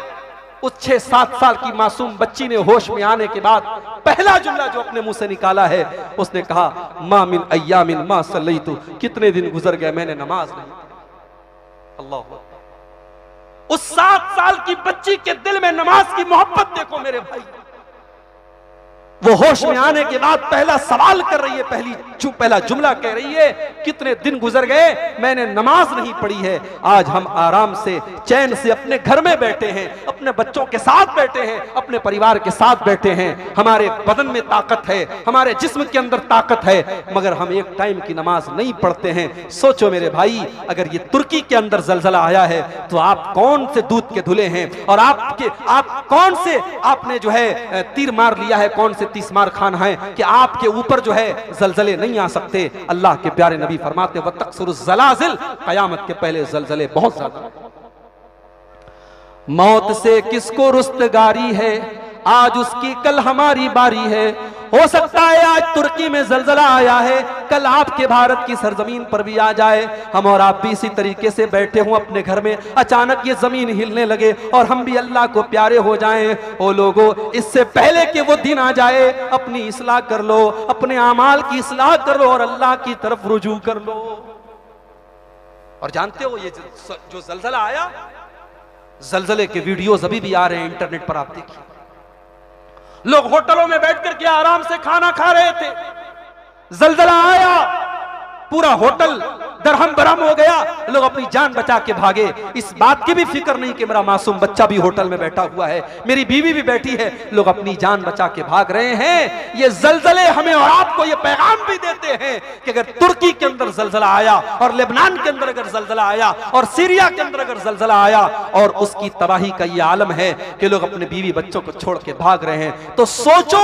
उस 6-7 साल की मासूम बच्ची ने होश में आने के बाद पहला जुमला जो अपने मुंह से निकाला है, उसने कहा मा मिन अय्यामिन मा सल्लैतु, कितने दिन गुजर गए मैंने नमाज नहीं पढ़ी। अल्लाह, उस 7 साल की बच्ची के दिल में नमाज की मोहब्बत देखो मेरे भाई। वो होश में आने के बाद पहला सवाल कर रही है, पहला जुमला कह रही है कितने दिन गुजर गए मैंने नमाज नहीं पढ़ी है। आज हम आराम से चैन से अपने घर में बैठे हैं, अपने बच्चों के साथ बैठे हैं, अपने परिवार के साथ बैठे हैं, हमारे बदन में ताकत है, हमारे जिस्म के अंदर ताकत है, मगर हम एक टाइम की नमाज नहीं पढ़ते हैं। सोचो मेरे भाई, अगर ये तुर्की के अंदर जलजला आया है तो आप कौन से दूध के धुले हैं, और आप कौन से आपने जो है तीर मार लिया है, कौन से 30 मार खान है कि आपके ऊपर जो है जलजले नहीं आ सकते। अल्लाह के प्यारे नबी फरमाते व तकसुरुज़ ज़लाज़िल, कयामत के पहले जलजले बहुत ज्यादा। मौत से किसको रुस्तगारी है, आज उसकी कल हमारी बारी है। हो सकता है आज तुर्की में जलजला आया है, कल आपके भारत की सरजमीन पर भी आ जाए। हम और आप भी इसी तरीके से बैठे हों अपने घर में, अचानक ये जमीन हिलने लगे और हम भी अल्लाह को प्यारे हो जाएं। ओ लोगों, इससे पहले कि वो दिन आ जाए, अपनी इस्लाह कर लो, अपने आमाल की इस्लाह कर लो और अल्लाह की तरफ रुजू कर लो। और जानते हो ये जो जलजला आया, जलजले के वीडियोस अभी भी आ रहे हैं इंटरनेट पर, आप देखिए। लोग होटलों में बैठकर के आराम से खाना खा रहे थे, जलजला आया, पूरा होटल दरहम बरहम हो गया, लोग अपनी जान बचा के भागे। इस बात की भी फिक्र नहीं कि मेरा मासूम बच्चा भी होटल में बैठा हुआ है, मेरी बीवी भी बैठी है, लोग अपनी जान बचा के भाग रहे हैं। ये जलजले हमें और आपको ये पैगाम भी देते हैं कि अगर तुर्की के अंदर जलजला आया और लेबनान के अंदर अगर जलजला आया और सीरिया के अंदर अगर जलजला आया और उसकी तबाही का ये आलम है कि लोग अपने बीवी बच्चों को छोड़ के भाग रहे हैं, तो सोचो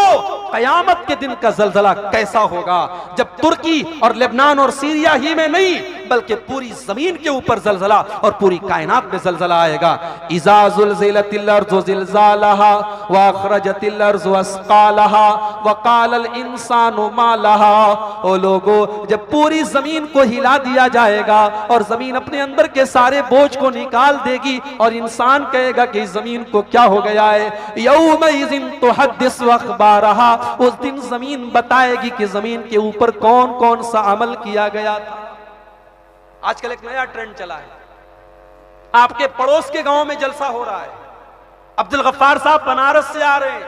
कयामत के दिन का जलजला कैसा होगा, जब तुर्की और लेबनान और सीरिया ही में नहीं बल्कि पूरी जमीन के ऊपर जलजला और पूरी कायनात में जलजला आएगा। इज़ा ज़ुलज़िलतिल अर्ज़ु ज़िलज़ालहा व अख़रजतिल अर्ज़ु अस्क़ालहा व क़ालल इंसानु मा लहा। ओ लोगो, जब पूरी जमीन को हिला दिया जाएगा और जमीन अपने अंदर के सारे बोझ को निकाल देगी और इंसान कहेगा कि इस जमीन को क्या हो गया है। यौमइज़िन तुहद्दिसु अख़बारहा, उस दिन जमीन बताएगी कि जमीन के ऊपर कौन कौन सा अमल किया गया था। आजकल एक नया ट्रेंड चला है, आपके पड़ोस के गांव में जलसा हो रहा है। अब्दुल गफ्फार साहब बनारस से आ रहे हैं,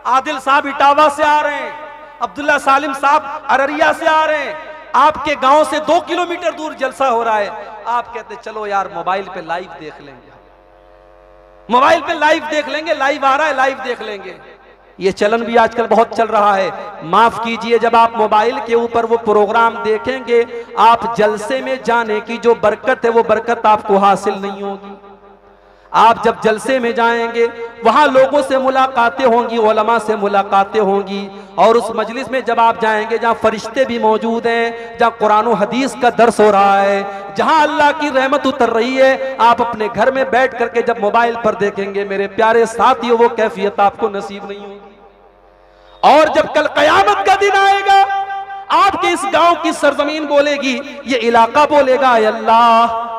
आदिल साहब इटावा से आ रहे हैं, अब्दुल्ला सालिम साहब अररिया से आ रहे हैं, आपके गांव से 2 किलोमीटर दूर जलसा हो रहा है। आप कहते चलो यार मोबाइल पे लाइव देख लेंगे, मोबाइल पे लाइव देख लेंगे, लाइव आ रहा है लाइव देख लेंगे। ये चलन भी आजकल बहुत चल रहा है। माफ कीजिए, जब आप मोबाइल के ऊपर वो प्रोग्राम देखेंगे, आप जलसे में जाने की जो बरकत है वो बरकत आपको हासिल नहीं होगी। आप जब जलसे में जाएंगे, वहां लोगों से मुलाकातें होंगी, उलमा से मुलाकातें होंगी, और उस मजलिस में जब आप जाएंगे जहां फरिश्ते भी मौजूद हैं, जहां कुरान और हदीस का दर्स हो रहा है, जहां अल्लाह की रहमत उतर रही है, आप अपने घर में बैठ करके जब मोबाइल पर देखेंगे, मेरे प्यारे साथियों, वो कैफियत आपको नसीब नहीं होगी। और जब कल कयामत का दिन आएगा, आपके इस गांव की सरजमीन बोलेगी, ये इलाका बोलेगा, अल्लाह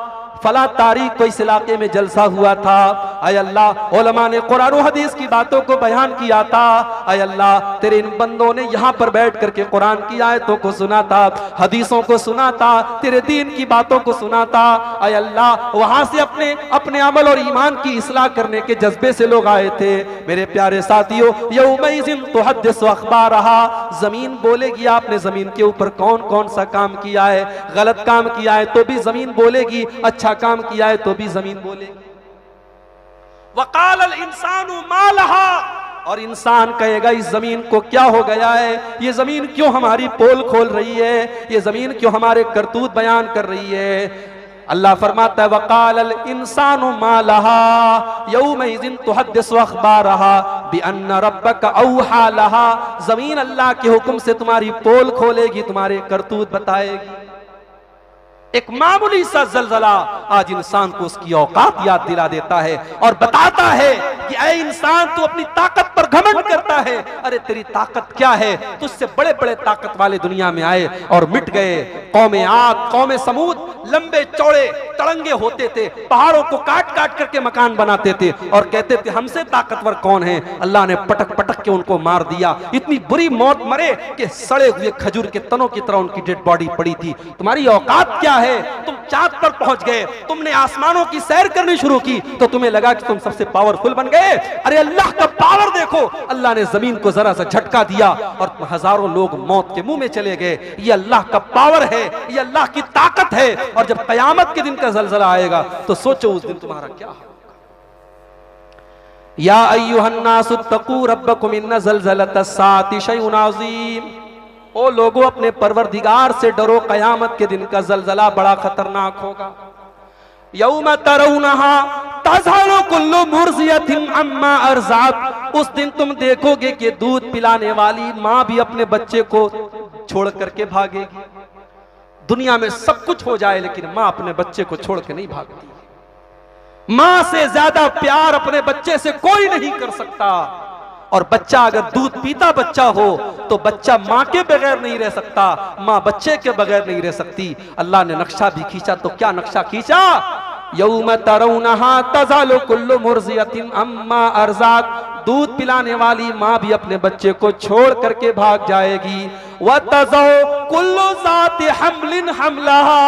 फला तारीख को इस इलाके में जलसा हुआ था। अय अल्लाह, उलमा ने कुरान और हदीस की बातों को बयान किया था। अय अल्लाह, तेरे इन बंदों ने यहाँ पर बैठ करके कुरान की आयतों को सुना था, हदीसों को सुना था, तेरे दीन की बातों को सुना था। अय अल्लाह, वहां से अपने अमल और ईमान की इस्लाह करने के जज्बे से लोग आए थे। मेरे प्यारे साथियों, यौमइज़िन तुहद्दिसु अख़बारहा, जमीन बोलेगी आपने जमीन के ऊपर कौन कौन सा काम किया है। गलत काम किया है तो भी जमीन बोलेगी, अच्छा काम किया है तो भी जमीन बोलेगी। वक़ालल इंसानु मा लहा, और इंसान कहेगा इस जमीन को क्या हो गया है, ये जमीन क्यों हमारी पोल खोल रही है, ये जमीन क्यों हमारे करतूत बयान कर रही है। अल्लाह फरमाता है वक़ालल इंसानु मा लहा यौमइज़िन तुहद्दिसु अख़बारहा बिअन्न रब्बका औहा लहा, जमीन अल्लाह के हुक्म से तुम्हारी पोल खोलेगी, तुम्हारे करतूत बताएगी। एक मामूली सा जलजला आज इंसान को उसकी औकात याद दिला देता है और बताता है कि ऐ इंसान, तू अपनी ताकत पर घमंड करता है। अरे तेरी ताकत क्या है, तुझसे बड़े बड़े ताकत वाले दुनिया में आए और मिट गए। कौमे आद, कौमे समूद लंबे चौड़े तड़ंगे होते थे, पहाड़ों को काट काट करके मकान बनाते थे और कहते थे हमसे ताकतवर कौन है। अल्लाह ने पटक पटक के उनको मार दिया, इतनी बुरी मौत मरे कि सड़े हुए खजूर के तनों की तरह उनकी डेड बॉडी पड़ी थी। तुम्हारी औकात क्या है, तुम चांद पर पहुंच गए, तुमने आसमानों की सैर करनी शुरू की तो तुम्हें लगा कि तुम सबसे पावरफुल बन गए। अरे अल्लाह का पावर देखो, अल्लाह ने जमीन को जरा सा झटका दिया और हजारों लोग मौत के मुंह में चले गए। ये अल्लाह का पावर है, ये अल्लाह की ताकत है। और जब कयामत के दिन का जलजला आएगा तो सोचो उस दिन तुम्हारा क्या होगा। या अय्युहन्नासु तक़ू रब्बकुम इन्न ज़लज़लतस्साअति शैउन अज़ीम, ओ लोगों अपने परवरदिगार से डरो, कयामत के दिन का जलजला बड़ा खतरनाक होगा। यौम तरौनहा तज़हलु कुल्लु मुर्ज़ियतिन अम्मा अर्ज़अत, उस दिन तुम देखोगे कि दूध पिलाने वाली माँ भी अपने बच्चे को छोड़ करके भागेगी। दुनिया में सब कुछ हो जाए लेकिन माँ अपने बच्चे को छोड़ के नहीं भागती। माँ से ज्यादा प्यार अपने बच्चे से कोई नहीं कर सकता। और बच्चा अगर दूध पीता बच्चा हो तो बच्चा माँ के बगैर नहीं रह सकता, माँ बच्चे के बगैर नहीं रह सकती। अल्लाह ने नक्शा भी खींचा तो क्या नक्शा खींचा, यौम तरौनहा तज़हलु कुल्लु मुर्ज़ियतिन अम्मा अर्ज़अत, दूध पिलाने वाली माँ भी अपने बच्चे को छोड़ करके भाग जाएगी। वतज़उ कुल्लु ज़ाति हम्लिन हम्लहा,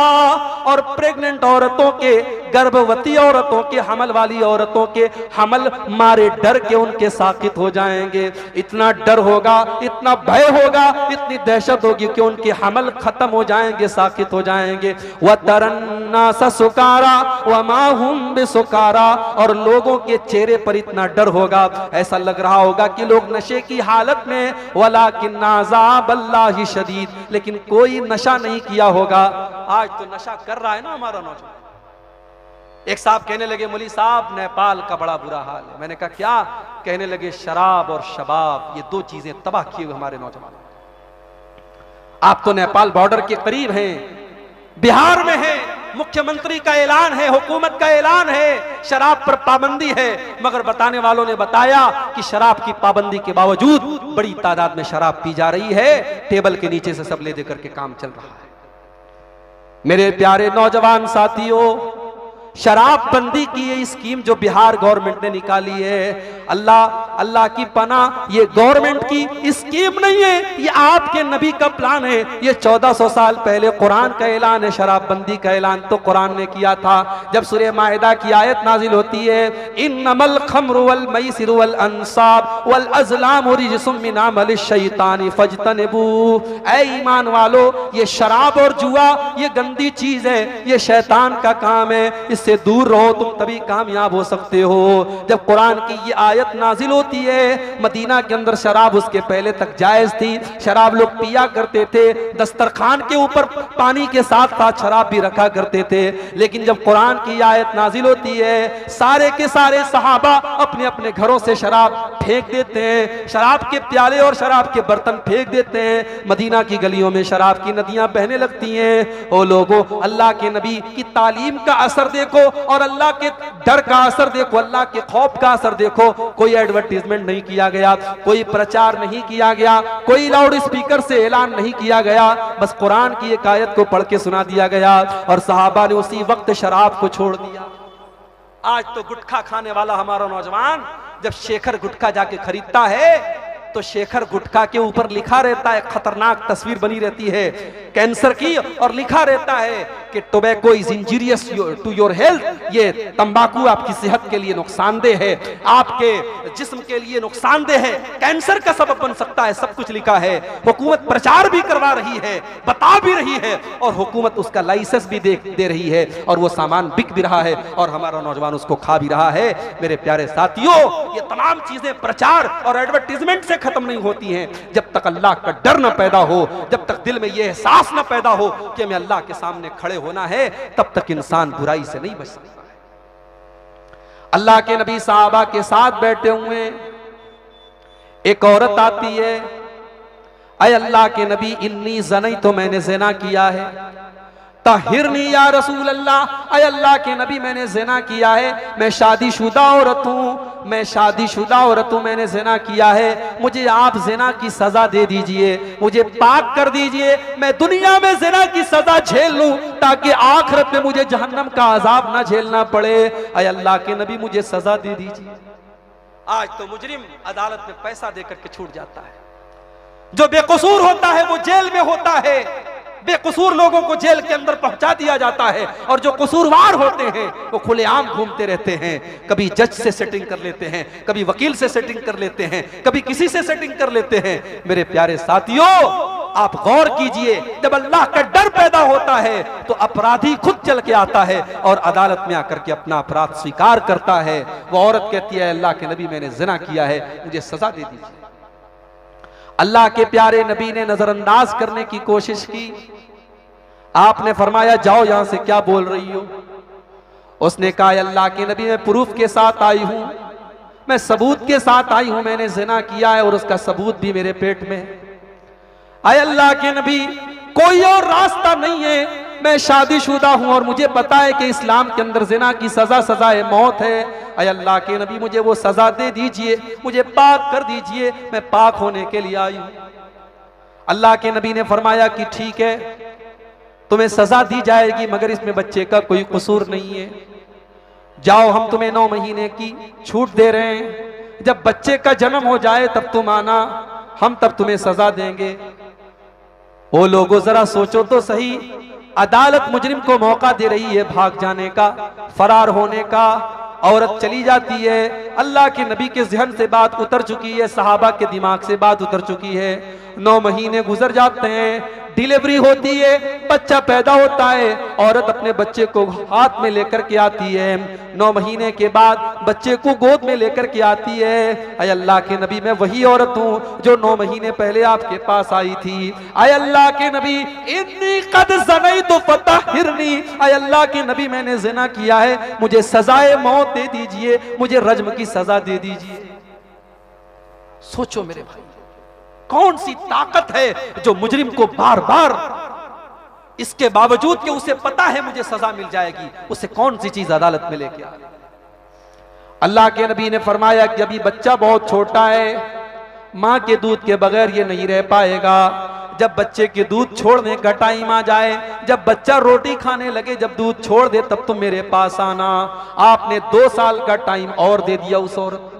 और प्रेग्नेंट औरतों के, गर्भवती औरतों के, हमल वाली औरतों के हमल मारे डर के उनके साकित हो जाएंगे। इतना डर होगा, इतना भय होगा, इतनी दहशत होगी कि उनके हमल खत्म हो जाएंगे, साकित हो जाएंगे। वतरन्नास सुकारा वमा हुम बिसुकारा, और लोगों के चेहरे पर इतना डर होगा, ऐसा लग रहा होगा कि लोग नशे की हालत में, वलाकिन्ना अज़ाबल्लाहि शदीद, लेकिन कोई नशा नहीं किया होगा। आज तो नशा कर रहा है ना हमारा नौजवान। एक साहब कहने लगे मौलवी साहब नेपाल का बड़ा बुरा हाल है। मैंने कहा क्या? कहने लगे शराब और शबाब, ये दो चीजें तबाह किए हुए हमारे नौजवान। आप तो नेपाल बॉर्डर के करीब हैं, बिहार में हैं, मुख्यमंत्री का ऐलान है, हुकूमत का ऐलान है, शराब पर पाबंदी है, मगर बताने वालों ने बताया कि शराब की पाबंदी के बावजूद बड़ी तादाद में शराब पी जा रही है, टेबल के नीचे से सब ले दे करके काम चल रहा है। मेरे प्यारे नौजवान साथियों, शराब बंदी की ये स्कीम जो बिहार गवर्नमेंट ने निकाली है, अल्लाह की पनाह, ये गवर्नमेंट की स्कीम नहीं है, ये आपके नबी का प्लान है। ये 1400 साल पहले कुरान का ऐलान है। शराबबंदी का ऐलान तो कुरान ने किया था। जब सूरह माइदा की आयत नाजिल होती है, इन्नमल खम्रु वल मैसिरु वल अंसाब वल अज़लामु रिज्सुम मिन अमलिश शैतानी फज्तनिबू, ऐ ईमान वालो, ये शराब और जुआ ये गंदी चीज है, ये शैतान का काम है, से दूर रहो, तुम तभी कामयाब हो सकते हो। जब कुरान की ये आयत नाजिल होती है, मदीना के अंदर शराब उसके पहले तक जायज थी, शराब लोग पिया करते थे, दस्तरखान के ऊपर पानी के साथ साथ शराब भी रखा करते थे। लेकिन जब कुरान की आयत नाजिल होती है, सारे के सारे सहाबा अपने अपने घरों से शराब फेंक देते हैं, शराब के प्याले और शराब के बर्तन फेंक देते हैं। मदीना की गलियों में शराब की नदियां बहने लगती हैं। ओ लोगों, अल्लाह के नबी की तालीम का असर देखो, देखो और अल्लाह के डर का असर देखो, अल्लाह के खौफ का असर देखो। कोई एडवर्टीजमेंट नहीं किया गया, कोई प्रचार नहीं किया गया, कोई लाउड स्पीकर से ऐलान नहीं किया गया, बस कुरान की एक आयत को पढ़ के सुना दिया गया और सहाबा ने उसी वक्त शराब को छोड़ दिया। आज तो गुटखा खाने वाला हमारा नौजवान जब शेखर गुटखा जाके खरीदता है तो शेखर गुटखा के ऊपर लिखा रहता है, खतरनाक तस्वीर बनी रहती है कैंसर की, और लिखा रहता है कि tobacco is injurious to your health, ये तंबाकू आपकी सेहत के लिए नुकसानदेह है, आपके जिस्म के लिए नुकसानदेह है, कैंसर का सबब बन सकता है, सब कुछ लिखा है। हुकूमत प्रचार भी करवा रही है, बता भी रही है और हुकूमत उसका लाइसेंस भी दे रही है और वो सामान बिक भी रहा है और हमारा नौजवान उसको खा भी रहा है। मेरे प्यारे साथियों, ये तमाम चीजें प्रचार और एडवर्टीजमेंट से खत्म नहीं होती हैं जब तक अल्लाह का डर न पैदा हो, जब तक दिल में यह एहसास न पैदा हो कि हमें अल्लाह के सामने खड़े होना है, तब तक इंसान बुराई से नहीं बच सकता है। अल्लाह के नबी साहबा के साथ बैठे हुए एक औरत आती है, अय अल्लाह के नबी इन्नी ज़नी, तो मैंने ज़िना किया है, ताहिरनी या रसूल अल्लाह, अय अल्लाह के नबी मैंने ज़िना किया है, मैं शादीशुदा औरत हूँ, मैं शादीशुदा औरत हूँ, मैंने ज़िना किया है, मुझे आप ज़िना की सज़ा दे दीजिए, मुझे पाक कर दीजिए, मैं दुनिया में ज़िना की सज़ा झेल लूँ ताकि आखिरत में मुझे जहन्नम का अजाब ना झेलना पड़े। अय अल्लाह के नबी मुझे सज़ा दे दीजिए। आज तो मुजरिम अदालत में पैसा देकर के छूट जाता है, जो बेकसूर होता है वो जेल में होता है, बेकसूर लोगों को जेल के अंदर पहुंचा दिया जाता है और जो कसूरवार होते हैं वो खुलेआम घूमते रहते हैं। कभी जज से सेटिंग कर लेते हैं, कभी वकील से सेटिंग कर लेते हैं, कभी किसी से सेटिंग कर लेते हैं। मेरे प्यारे साथियों, आप गौर कीजिए, जब अल्लाह का डर पैदा होता है तो अपराधी खुद चल के आता है और अदालत में आकर के अपना अपराध स्वीकार करता है। वो औरत कहती है, अल्लाह के नबी मैंने जिना किया है, मुझे सजा दे दीजिए। अल्लाह के प्यारे नबी ने नजरअंदाज करने की कोशिश की। आपने फरमाया, जाओ यहां से, क्या बोल रही हो? उसने कहा, अल्लाह के नबी मैं प्रूफ के साथ आई हूं, मैं सबूत के साथ आई हूं, मैंने जिना किया है और उसका सबूत भी मेरे पेट में है। आए अल्लाह के नबी, कोई और रास्ता नहीं है, मैं शादीशुदा हूं और मुझे पता है कि इस्लाम के अंदर जिना की सजा सजाए मौत है। अय अल्लाह के नबी, मुझे वो सजा दे दीजिए, मुझे पाक कर दीजिए, मैं पाक होने के लिए आई हूं। अल्लाह के नबी ने फरमाया कि ठीक है, तुम्हें सजा दी जाएगी, मगर इसमें बच्चे का कोई कसूर नहीं है। जाओ, हम तुम्हें 9 महीने की छूट दे रहे हैं, जब बच्चे का जन्म हो जाए तब तुम आना, हम तब तुम्हें सजा देंगे। ओ लोगों, जरा सोचो तो सही, अदालत मुजरिम को मौका दे रही है भाग जाने का, फरार होने का। औरत चली जाती है, अल्लाह के नबी के ज़हन से बात उतर चुकी है, सहाबा के दिमाग से बात उतर चुकी है। 9 महीने गुजर जाते हैं, डिलीवरी होती है, बच्चा पैदा होता है, औरत अपने बच्चे को हाथ में लेकर के आती है। 9 महीने के बाद बच्चे को गोद में लेकर के आती है। अय अल्लाह के नबी, मैं वही औरत हूँ जो 9 महीने पहले आपके पास आई थी। अय अल्लाह के नबी, इन्नी कद ज़नैतु फतहिरनी, अय अल्लाह के नबी मैंने जिना किया है, मुझे सजाए मौत दे दीजिए, मुझे रज्म की सजा दे दीजिए। सोचो मेरे भाई, कौन सी ताकत है जो मुजरिम को बार बार, इसके बावजूद कि उसे पता है मुझे सजा मिल जाएगी, उसे कौन सी चीज अदालत में लेके आ। अल्लाह के नबी ने फरमाया कि अभी बच्चा बहुत छोटा है, मां के दूध के बगैर ये नहीं रह पाएगा। जब बच्चे के दूध छोड़ने का टाइम आ जाए, जब बच्चा रोटी खाने लगे, जब दूध छोड़ दे, तब तुम मेरे पास आना। आपने 2 साल का टाइम और दे दिया उस औरत को,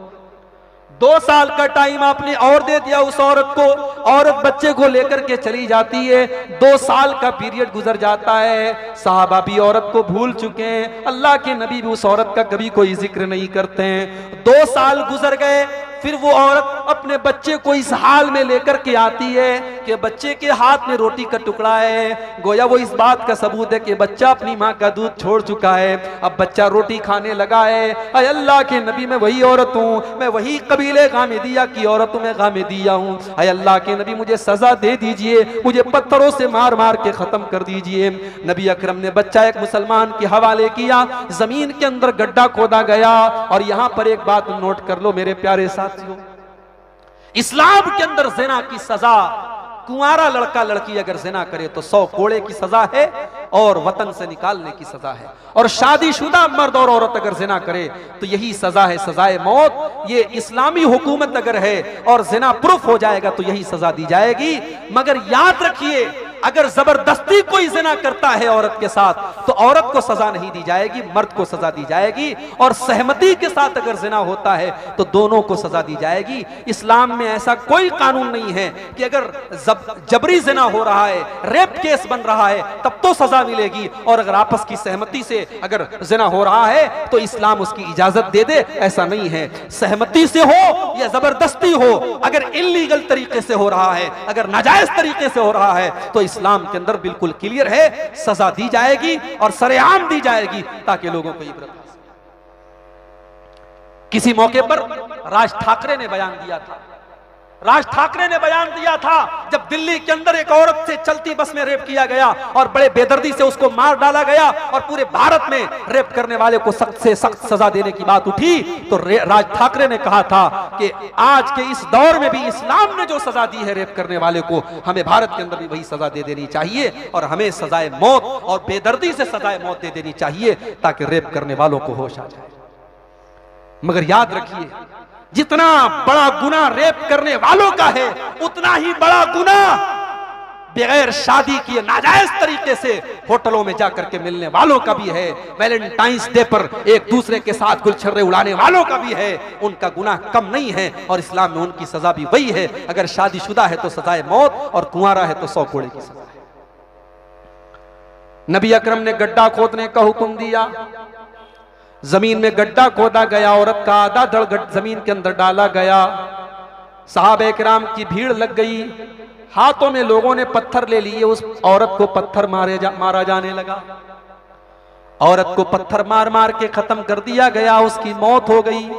2 साल का टाइम आपने और दे दिया उस औरत को। औरत बच्चे को लेकर के चली जाती है, 2 साल का पीरियड गुजर जाता है, साहबा भी औरत को भूल चुके हैं, अल्लाह के नबी भी उस औरत का कभी कोई जिक्र नहीं करते हैं। 2 साल गुजर गए, फिर वो औरत अपने बच्चे को इस हाल में लेकर के आती है कि बच्चे के हाथ में रोटी का टुकड़ा है। गोया वो इस बात का सबूत है कि बच्चा अपनी माँ का दूध छोड़ चुका है, अब बच्चा रोटी खाने लगा है। अय अल्लाह के नबी, मैं वही औरत हूँ, मैं वही कबीले गामेदिया की औरत हूँ, मैं गामेदिया हूँ। अय अल्लाह के नबी, मुझे सजा दे दीजिए, मुझे पत्थरों से मार मार के खत्म कर दीजिए। नबी अकरम ने बच्चा एक मुसलमान के हवाले किया, जमीन के अंदर गड्ढा खोदा गया। और यहाँ पर एक बात नोट कर लो मेरे प्यारे साथियों, इस्लाम के अंदर ज़िना की सजा कुंवारा लड़का लड़की अगर जिना करे तो 100 कोड़े की सजा है और वतन से निकालने की सजा है, और शादीशुदा मर्द और औरत अगर जिना करे तो यही सजा है, सजाए मौत। ये इस्लामी हुकूमत अगर है और जिना प्रूफ हो जाएगा तो यही सजा दी जाएगी। मगर याद रखिए, अगर जबरदस्ती कोई जिना करता है औरत के साथ तो औरत को सजा नहीं दी जाएगी, मर्द को सजा दी जाएगी। और सहमति के साथ अगर जिना होता है तो दोनों को सजा दी जाएगी। इस्लाम में ऐसा कोई कानून नहीं है कि अगर जबरी जिना हो रहा है, रेप केस बन रहा है तब तो सजा मिलेगी, और अगर आपस की सहमति से अगर जिना हो रहा है तो इस्लाम उसकी इजाजत दे दे, ऐसा नहीं है। सहमति से हो या जबरदस्ती हो, अगर इल्लीगल तरीके से हो रहा है, अगर नाजायज तरीके से हो रहा है तो इस्लाम के अंदर बिल्कुल क्लियर है, सजा दी जाएगी और सरेआम दी जाएगी ताकि लोगों को इबरत हो। किसी मौके पर राज ठाकरे ने बयान दिया था, राज ठाकरे ने बयान दिया था जब दिल्ली के अंदर एक औरत से चलती बस में रेप किया गया और बड़े बेदर्दी से उसको मार डाला गया और पूरे भारत में रेप करने वाले को सख्त से सख्त सजा देने की बात उठी, तो राज ठाकरे ने कहा था कि आज के इस दौर में भी इस्लाम ने जो सजा दी है रेप करने वाले को, हमें भारत के अंदर भी वही सजा दे देनी चाहिए और हमें सजाए मौत और बेदर्दी से सजाए मौत दे देनी चाहिए ताकि रेप करने वालों को होश आ जाए। मगर याद रखिए, जितना बड़ा गुनाह रेप करने वालों का है उतना ही बड़ा गुनाह बगैर शादी किए नाजायज तरीके से होटलों में जाकर के मिलने वालों का भी है। वैलेंटाइंस डे पर एक दूसरे के साथ गुलछर्रे उड़ाने वालों का भी है। उनका गुनाह कम नहीं है और इस्लाम में उनकी सजा भी वही है। अगर शादीशुदा है तो सजाए मौत और कुंवारा है तो 100 कोड़े की सजा है। नबी अकरम ने गड्ढा खोदने का हुक्म दिया, जमीन में गड्ढा खोदा गया, औरत का आधा धड़ जमीन के अंदर डाला गया। सहाबे किराम की भीड़ लग गई, हाथों में लोगों ने पत्थर ले लिए, उस औरत को पत्थर मारा जाने लगा। औरत को पत्थर मार मार के खत्म कर दिया गया, उसकी मौत हो गई।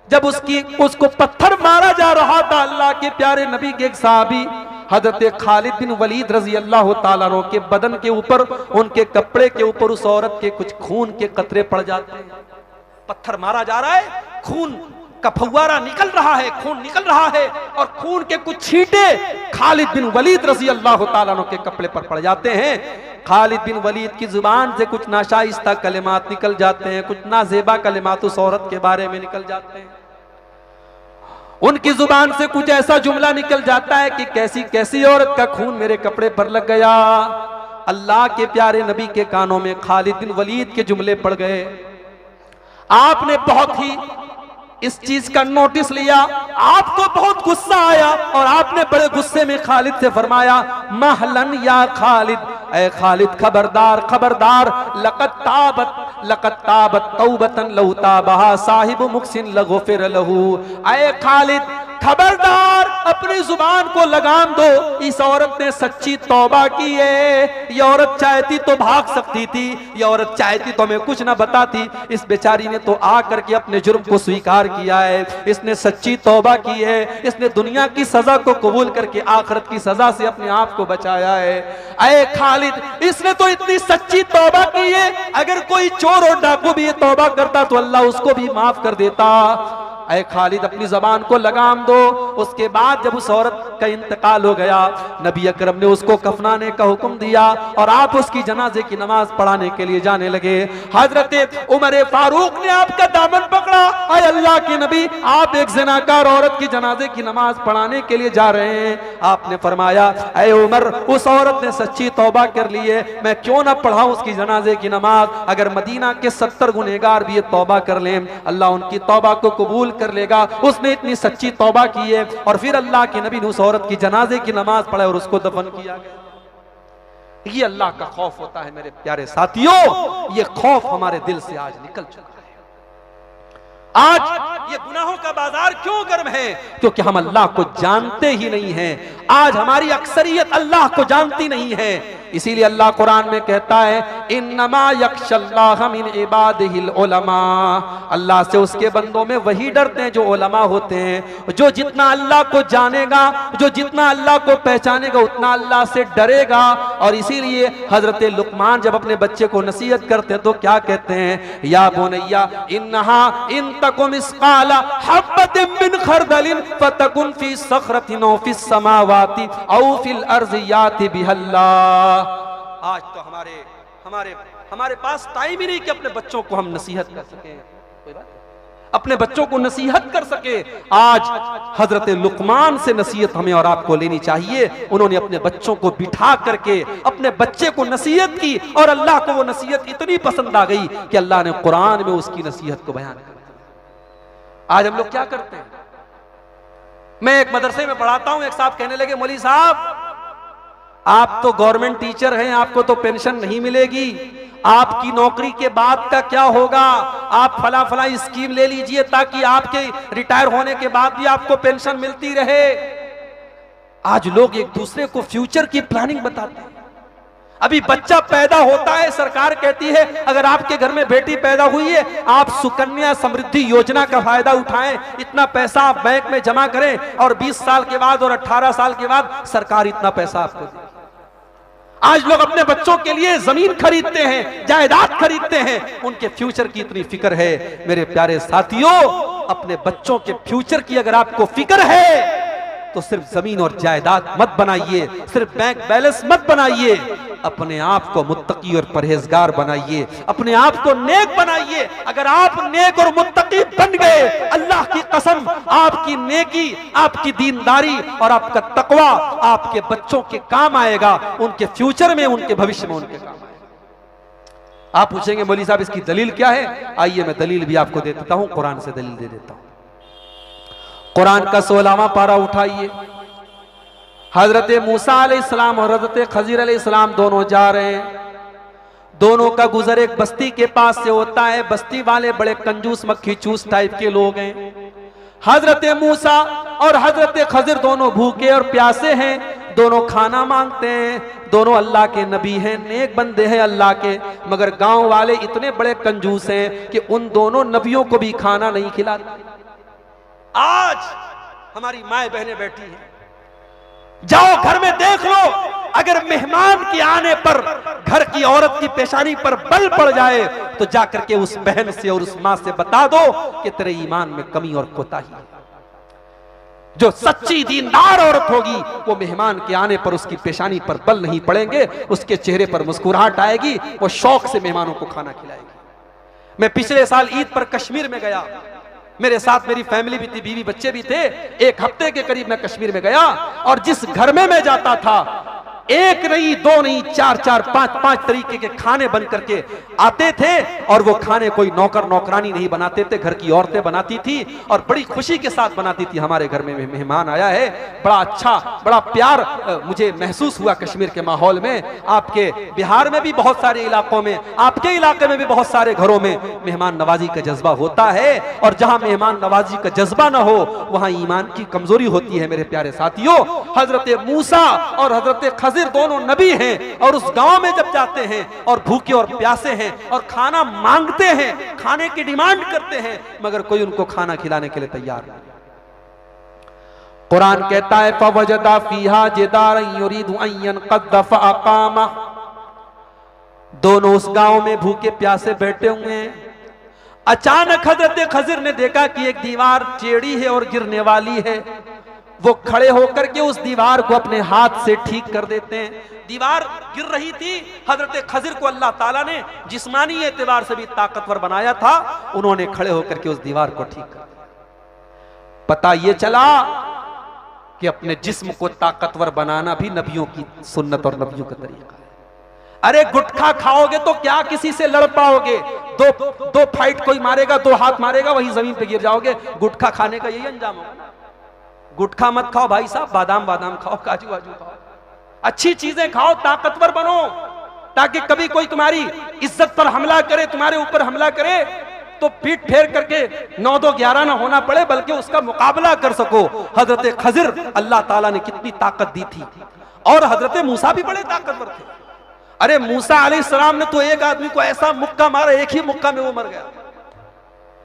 जब उसको पत्थर मारा जा रहा था, अल्लाह के प्यारे नबी के एक सहाबी हजरत खालिद बिन वलीद रजी अल्लाह ताला अन्हु के बदन के ऊपर, उनके कपड़े के ऊपर उस औरत के कुछ खून के कतरे पड़ जाते हैं। पत्थर मारा जा रहा है, खून का फव्वारा निकल रहा है, खून निकल रहा है और खून के कुछ छींटे खालिद बिन वलीद रजी अल्लाह ताला अन्हु के कपड़े पर पड़ जाते हैं। खालिद बिन वलीद की जुबान से कुछ नाशाइस्ता कलिमात निकल जाते हैं, कुछ नाजेबा कलिमात उस औरत के बारे में निकल जाते हैं। उनकी जुबान से कुछ ऐसा जुमला निकल जाता है कि कैसी कैसी औरत का खून मेरे कपड़े पर लग गया। अल्लाह के प्यारे नबी के कानों में खालिद बिन वलीद के जुमले पड़ गए। आपने बहुत ही इस चीज का नोटिस लिया, आपको बहुत गुस्सा आया और आपने बड़े गुस्से में खालिद से फरमाया, महलन या खालिद, ऐ खालिद खबरदार खबरदार, लक़द ताबत तौबतन लहू ताबहा साहिबु मुक्सिन लगुफिर लहू। ऐ खालिद खबरदार, अपनी जुबान को लगाम दो, इस औरत ने सच्ची तौबा की है। ये औरत चाहती तो भाग सकती थी, ये औरत चाहती तो हमें कुछ ना बताती। इस बेचारी ने तो आकर के अपने जुर्म को स्वीकार किया है, इसने सच्ची तौबा की है, इसने दुनिया की सजा को कबूल करके आखिरत की सजा से अपने आप को बचाया है। ऐ खालिद, इसने तो इतनी सच्ची तौबा की है, अगर कोई चोर और डाकू भी ये तौबा करता तो अल्लाह उसको भी माफ कर देता। ऐ खालिद, अपनी जबान को लगाम दो। उसके बाद जब उस औरत का इंतकाल हो गया, नबी अकरम ने उसको कफनाने का हुक्म दिया और आप उसकी जनाजे की नमाज पढ़ाने के लिए जाने लगे। हजरत उमर फारूक ने आपका दामन पकड़ा, ऐ अल्लाह के नबी, आप एक ज़िनाकार औरत की जनाजे की नमाज पढ़ाने के लिए जा रहे हैं। आपने फरमाया, ऐ उमर, उस औरत ने सच्ची तौबा कर ली है, मैं क्यों ना पढ़ाऊं उसकी जनाजे की नमाज। अगर मदीना के 70 गुनहगार भी ये तौबा कर लें, अल्लाह उनकी तौबा को कबूल कर लेगा। उसने इतनी सच्ची तौबा की है। और फिर अल्लाह के नबी ने उस औरत की जनाजे की नमाज पढ़ाई और उसको दफन किया गया। ये अल्लाह का खौफ होता है मेरे प्यारे साथियों। ये खौफ हमारे दिल से आज निकल चुका है। आज ये गुनाहों का बाजार क्यों गर्म है? क्योंकि हम अल्लाह को जानते ही नहीं हैं। आज हमारी अक्सरियत अल्लाह को जानती नहीं है। इसीलिए अल्लाह कुरान में कहता है इन्नमा यख्शल्लाह मिन इबादिहिल उलमा, अल्लाह से उसके बंदों में वही डरते हैं जो उलमा होते हैं। जो जितना अल्लाह को जानेगा, जो जितना अल्लाह को पहचानेगा, उतना अल्लाह से डरेगा। और इसीलिए हजरत लुकमान जब अपने बच्चे को नसीहत करते हैं तो क्या कहते हैं, या बुनैया इन्नहा इन तकुम मिस्काला हब्बतिन मिन खरदलिन फतकुन फी सखरतिन औ फिस समावाति औ फिल अर्ज़ि याति बिहल्लाह। आज तो हमारे पास टाइम ही नहीं कि अपने बच्चों को हम नसीहत कर सके, कोई बात, अपने बच्चों को नसीहत कर सके। आज हजरत लुकमान से नसीहत हमें और आपको लेनी चाहिए। उन्होंने अपने बच्चों को बिठा करके अपने बच्चे को नसीहत की और अल्लाह को वो नसीहत इतनी पसंद आ गई कि अल्लाह ने कुरान में उसकी नसीहत को बयान कर दिया। आज हम लोग क्या करते हैं, मैं एक मदरसे में पढ़ाता हूं, एक साहब कहने लगे मौलवी साहब आप तो गवर्नमेंट टीचर हैं, आपको तो पेंशन नहीं मिलेगी, आपकी नौकरी के बाद का क्या होगा, आप फला फला स्कीम ले लीजिए ताकि आपके रिटायर होने के बाद भी आपको पेंशन मिलती रहे। आज लोग एक दूसरे को फ्यूचर की प्लानिंग बताते हैं। अभी बच्चा पैदा होता है, सरकार कहती है अगर आपके घर में बेटी पैदा हुई है आप सुकन्या समृद्धि योजना का फायदा उठाएं, इतना पैसा आप बैंक में जमा करें और 20 साल के बाद और 18 साल के बाद सरकार इतना पैसा आपको देगी। आज लोग अपने बच्चों के लिए जमीन खरीदते हैं, जायदाद खरीदते हैं, उनके फ्यूचर की इतनी फिक्र है। मेरे प्यारे साथियों, अपने बच्चों के फ्यूचर की अगर आपको फिक्र है तो सिर्फ जमीन और जायदाद मत बनाइए, सिर्फ बैंक बैलेंस मत बनाइए, अपने आप को मुत्तकी और परहेजगार बनाइए, अपने आप को नेक बनाइए। अगर आप नेक और मुत्तकी बन गए, अल्लाह की कसम आपकी नेकी, आपकी दीनदारी और आपका तकवा आपके बच्चों के काम आएगा, उनके फ्यूचर में, उनके भविष्य में उनके काम आएगा। आप पूछेंगे मौलवी साहब इसकी दलील क्या है, आइए मैं दलील भी आपको दे देता हूं, कुरान से दलील दे देता हूं। कुरान का 16वां पारा उठाइए। हजरत मूसा अलैहिस्सलाम और हजरत खजीर अलैहिस्सलाम दोनों जा रहे हैं। दोनों का गुजर एक बस्ती के पास से होता है। बस्ती वाले बड़े कंजूस मक्खी चूस टाइप के लोग हैं। हजरत मूसा और हजरत खजीर दोनों भूखे और प्यासे हैं, दोनों खाना मांगते हैं। दोनों अल्लाह के नबी हैं, नेक बंदे हैं अल्लाह के, मगर गांव वाले इतने बड़े कंजूस हैं कि उन दोनों नबियों को भी खाना नहीं खिलाते। आज हमारी माए बहनें बैठी हैं, जाओ घर में देख लो, अगर मेहमान के आने पर घर की औरत की पेशानी पर बल पड़ जाए तो जाकर के उस बहन से और उस मां से बता दो कि तेरे ईमान में कमी और कोताही है। जो सच्ची दीनदार औरत होगी वो मेहमान के आने पर उसकी पेशानी पर बल नहीं पड़ेंगे, उसके चेहरे पर मुस्कुराहट आएगी, वो शौक से मेहमानों को खाना खिलाएगी। मैं पिछले साल ईद पर कश्मीर में गया, मेरे साथ मेरी फैमिली भी थी, बीवी बच्चे भी थे। एक हफ्ते के करीब मैं कश्मीर में गया और जिस घर में मैं जाता था एक नहीं, दो नहीं, चार चार, पांच तरीके के खाने बन करके आते थे। और वो खाने कोई नौकर नौकरानी नहीं बनाते थे, घर की औरतें बनाती थी और बड़ी खुशी के साथ बनाती थी। हमारे घर में मेहमान आया है, बड़ा अच्छा, बड़ा प्यार मुझे महसूस हुआ कश्मीर के माहौल में। आपके बिहार में भी बहुत सारे इलाकों में, आपके इलाके में भी बहुत सारे घरों में मेहमान नवाजी का जज्बा होता है। और जहां मेहमान नवाजी का जज्बा ना हो वहां ईमान की कमजोरी होती है। मेरे प्यारे साथियों, हजरत मूसा और हजरत खजीर दोनों नबी हैं और उस गांव में जब जाते हैं और भूखे और प्यासे हैं और खाना मांगते हैं, खाने की डिमांड करते हैं, मगर कोई उनको खाना खिलाने के लिए तैयार नहीं। कुरान कहता है फवजदा फीहा जिदारन युरीदु अन यनक़द्द फअक़ामा। दोनों उस गांव में भूखे प्यासे बैठे हुए हैं। अचानक हजरत खजीर ने देखा कि एक दीवार टेढ़ी है और गिरने वाली है। वो खड़े होकर के उस दीवार को अपने हाथ से ठीक कर देते हैं। दीवार गिर रही थी, हजरत खजीर को अल्लाह ताला ने जिस्मानी एतबार से भी ताकतवर बनाया था, उन्होंने खड़े होकर के उस दीवार को ठीक कर दिया। पता ये चला कि अपने जिस्म को ताकतवर बनाना भी नबियों की सुन्नत और नबियों का तरीका है। अरे गुटखा खाओगे तो क्या किसी से लड़ पाओगे? दो फाइट कोई मारेगा, दो हाथ मारेगा, वही जमीन पे गिर जाओगे। गुटखा खाने का यही अंजाम होगा। गुटखा मत खाओ भाई साहब, बादाम खाओ, काजू वाजू खाओ, अच्छी चीजें खाओ, ताकतवर बनो, ताकि कभी कोई तुम्हारी इज्जत पर हमला करे, तुम्हारे ऊपर हमला करे तो पीठ फेर करके 9-2-11 ना होना पड़े, बल्कि उसका मुकाबला कर सको। हजरत खजीर अल्लाह ताला ने कितनी ताकत दी थी, और हजरत मूसा भी बड़े ताकतवर थे। अरे मूसा अलैहिस्सलाम ने तो एक आदमी को ऐसा मुक्का मारा, एक ही मुक्का में वो मर गया।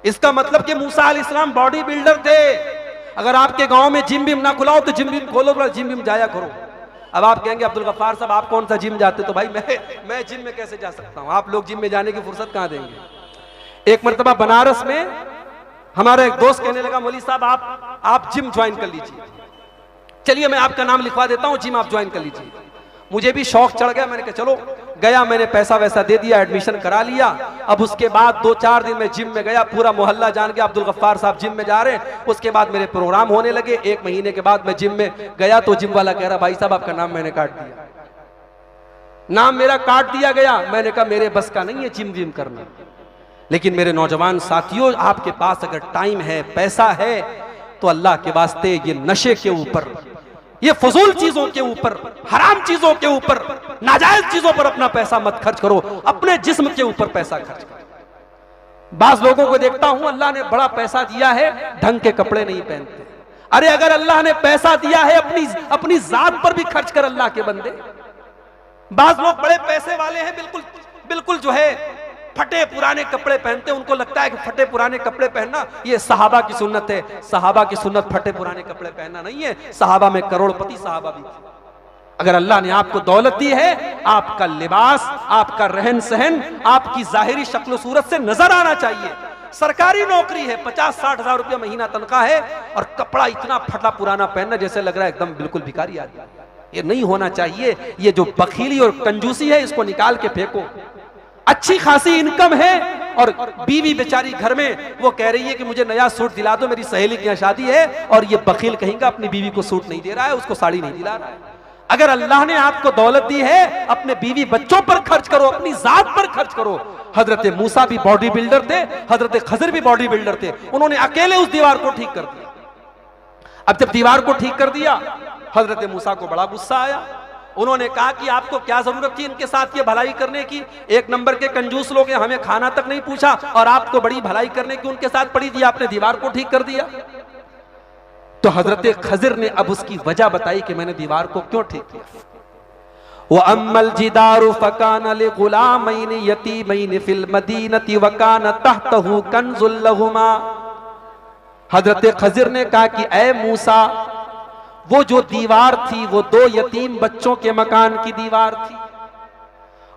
इसका मतलब कि मूसा अलैहिस्सलाम बॉडी बिल्डर थे। अगर आपके गांव में जिम विम ना खुलाओ तो जिम विम खोलो, जिम विम जाया करो। अब आप कहेंगे अब्दुल गफ्फार साहब आप कौन सा जिम जाते, तो भाई मैं जिम में कैसे जा सकता हूं, आप लोग जिम में जाने की फुर्सत कहां देंगे। एक मर्तबा बनारस में हमारा एक दोस्त कहने लगा मौलवी साहब आप जिम ज्वाइन कर लीजिए, चलिए मैं आपका नाम लिखवा देता हूं, जिम आप ज्वाइन कर लीजिए। मुझे भी शौक चढ़ गया, मैंने कहा चलो, गया, मैंने पैसा वैसा दे दिया, एडमिशन करा लिया। अब उसके बाद 2-4 दिन में जिम में गया, पूरा मोहल्ला जान गया अब्दुल गफ्फार साहब जिम में जा रहे हैं। उसके बाद मेरे प्रोग्राम होने लगे। 1 महीने के बाद मैं जिम में गया तो जिम वाला कह रहा भाई साहब आपका नाम मैंने काट दिया, नाम मेरा काट दिया गया। मैंने कहा मेरे बस का नहीं है जिम विम करना। लेकिन मेरे नौजवान साथियों, आपके पास अगर टाइम है, पैसा है, तो अल्लाह के वास्ते ये नशे के ऊपर, ये फजूल चीजों के ऊपर, हराम चीजों के ऊपर, नाजायज चीजों पर अपना पैसा मत खर्च करो, अपने जिस्म के ऊपर पैसा खर्च करो। बाज लोगों को देखता हूं अल्लाह ने बड़ा पैसा दिया है, ढंग के कपड़े नहीं पहनते। अरे अगर अल्लाह ने पैसा दिया है अपनी जात पर भी खर्च कर अल्लाह के बंदे। बाज लोग बड़े पैसे वाले हैं, बिल्कुल जो है फटे पुराने कपड़े पहनते, उनको लगता है कि फटे पुराने कपड़े पहनना ये सहाबा की सुन्नत है। सहाबा की सुन्नत फटे पुराने कपड़े पहनना नहीं है। सहाबा में करोड़पति सहाबा भी थे। अगर अल्लाह ने आपको दौलत दी है, आपका लिबास, आपका रहन सहन, आपकी जाहिरी शक्ल सूरत से नजर आना चाहिए। सरकारी नौकरी है, 50-60 हजार रुपया महीना तनख्वाह है, और कपड़ा इतना फटा पुराना पहनना जैसे लग रहा है एकदम बिल्कुल भिखारी आदमी। ये नहीं होना चाहिए। ये जो बखीली और कंजूसी है इसको निकाल के फेंको। अच्छी खासी इनकम है और बीवी बेचारी घर में वो कह रही है कि मुझे नया सूट दिला दो, मेरी सहेली की यहाँ शादी है, और ये बखील कहेंगे अपनी बीवी को सूट नहीं दे रहा है, उसको साड़ी नहीं दिला रहा है। अगर अल्लाह ने आपको दौलत दी है, अपने बीवी बच्चों पर खर्च करो, अपनी जात पर खर्च करो। हजरत मूसा भी बॉडी बिल्डर थे, हजरत खजर भी बॉडी बिल्डर थे, उन्होंने अकेले उस दीवार को ठीक कर दिया। अब जब दीवार को ठीक कर दिया, हजरत मूसा को बड़ा गुस्सा आया। उन्होंने कहा कि आपको क्या जरूरत थी इनके साथ ये भलाई करने की, 1 नंबर के कंजूस लोग हैं, हमें खाना तक नहीं पूछा, और आपको बड़ी भलाई करने की उनके साथ पड़ी थी, आपने दीवार को ठीक कर दिया। तो हजरत खजर ने अब उसकी वजह बताई कि मैंने दीवार को क्यों ठीक किया। वो अम्मल जिदारु फकान लिगुलामैन यतीमैन फिल मदीनति वकान तहतहु कंजुल लहुमा। हजरत खजर ने कहा कि ऐ मूसा, वो जो दीवार थी वो 2 यतीम बच्चों के मकान की दीवार थी,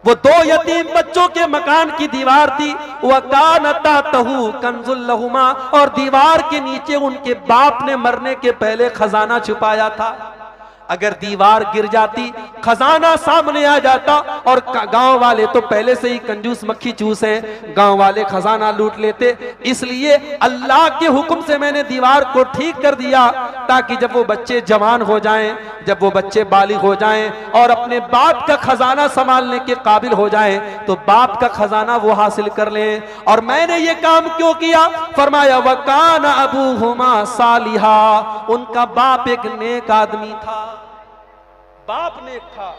वो 2 यतीम बच्चों के मकान की दीवार थी। वकान तहतहु कंजुल लहुमा, और दीवार के नीचे उनके बाप ने मरने के पहले खजाना छुपाया था। अगर दीवार गिर जाती, खजाना सामने आ जाता, और गांव वाले तो पहले से ही कंजूस मक्खी चूस हैं, गांव वाले खजाना लूट लेते। इसलिए अल्लाह के हुक्म से मैंने दीवार को ठीक कर दिया, ताकि जब वो बच्चे जवान हो जाएं, जब वो बच्चे बालिग हो जाएं और अपने बाप का खजाना संभालने के काबिल हो जाएं, तो बाप का खजाना वो हासिल कर लें। और मैंने ये काम क्यों किया? फरमाया वकान अबूहुमा सालिहा, उनका बाप एक नेक आदमी था। बाप नेक था,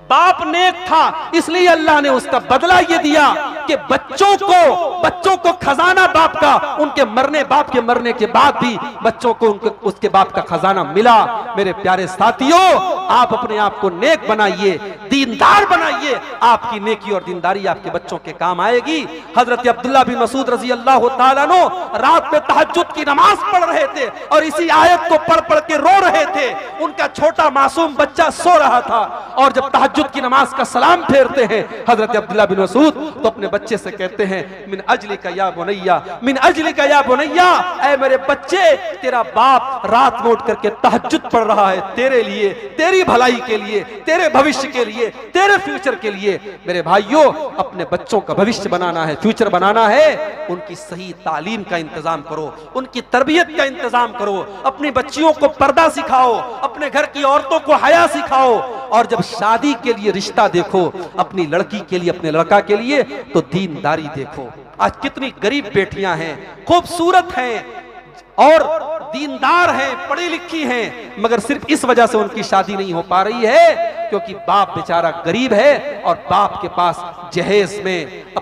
बाप नेक था, इसलिए अल्लाह ने उसका बदला ये दिया कि बच्चों को खजाना बाप का, उनके मरने, बाप के मरने के बाद भी बच्चों को उसके बाप का खजाना मिला। मेरे प्यारे साथियों, आप अपने आप को नेक बनाइए, दीनदार बनाइए, आपकी नेकी और दीनदारी आपके बच्चों के काम आएगी। हजरत अब्दुल्लाह बिन मसूद रजी अल्लाह तआला अन्हु रात में तहज्जुद की नमाज पढ़ रहे थे और इसी आयत को पढ़ पढ़ के रो रहे थे। उनका छोटा मासूम बच्चा सो रहा था, और जब तहज्जुद की नमाज का सलाम फेरते हैं हजरत अब्दुल्लाह बिन मसूद, तो अपने बच्चे से कहते हैं मिन अजलिका या बुनैया, मिन अजलिका या बुनैया, ऐ मेरे बच्चे, तेरा बाप रात में उठ करके तहज्जुद पढ़ रहा है तेरे लिए, तेरी भलाई के लिए, तेरे भविष्य के लिए, तेरे फ्यूचर के लिए। मेरे भाइयों, अपने बच्चों का भविष्य बनाना है, फ्यूचर बनाना है, उनकी सही तालीम का इंतजाम करो, उनकी तरबियत का इंतजाम करो, अपनी बच्चियों को पर्दा सिखाओ, अपने घर की औरतों को हया सिखाओ, और जब शादी के लिए रिश्ता देखो, अपनी लड़की के लिए, अपने लड़का के लिए, तो दीनदारी देखो। आज कितनी गरीब बेटियां हैं, खूबसूरत हैं और दीनदार हैं, पढ़ी लिखी हैं, मगर सिर्फ इस वजह से उनकी शादी नहीं हो पा रही है क्योंकि बाप बेचारा गरीब है और बाप के पास जहेज में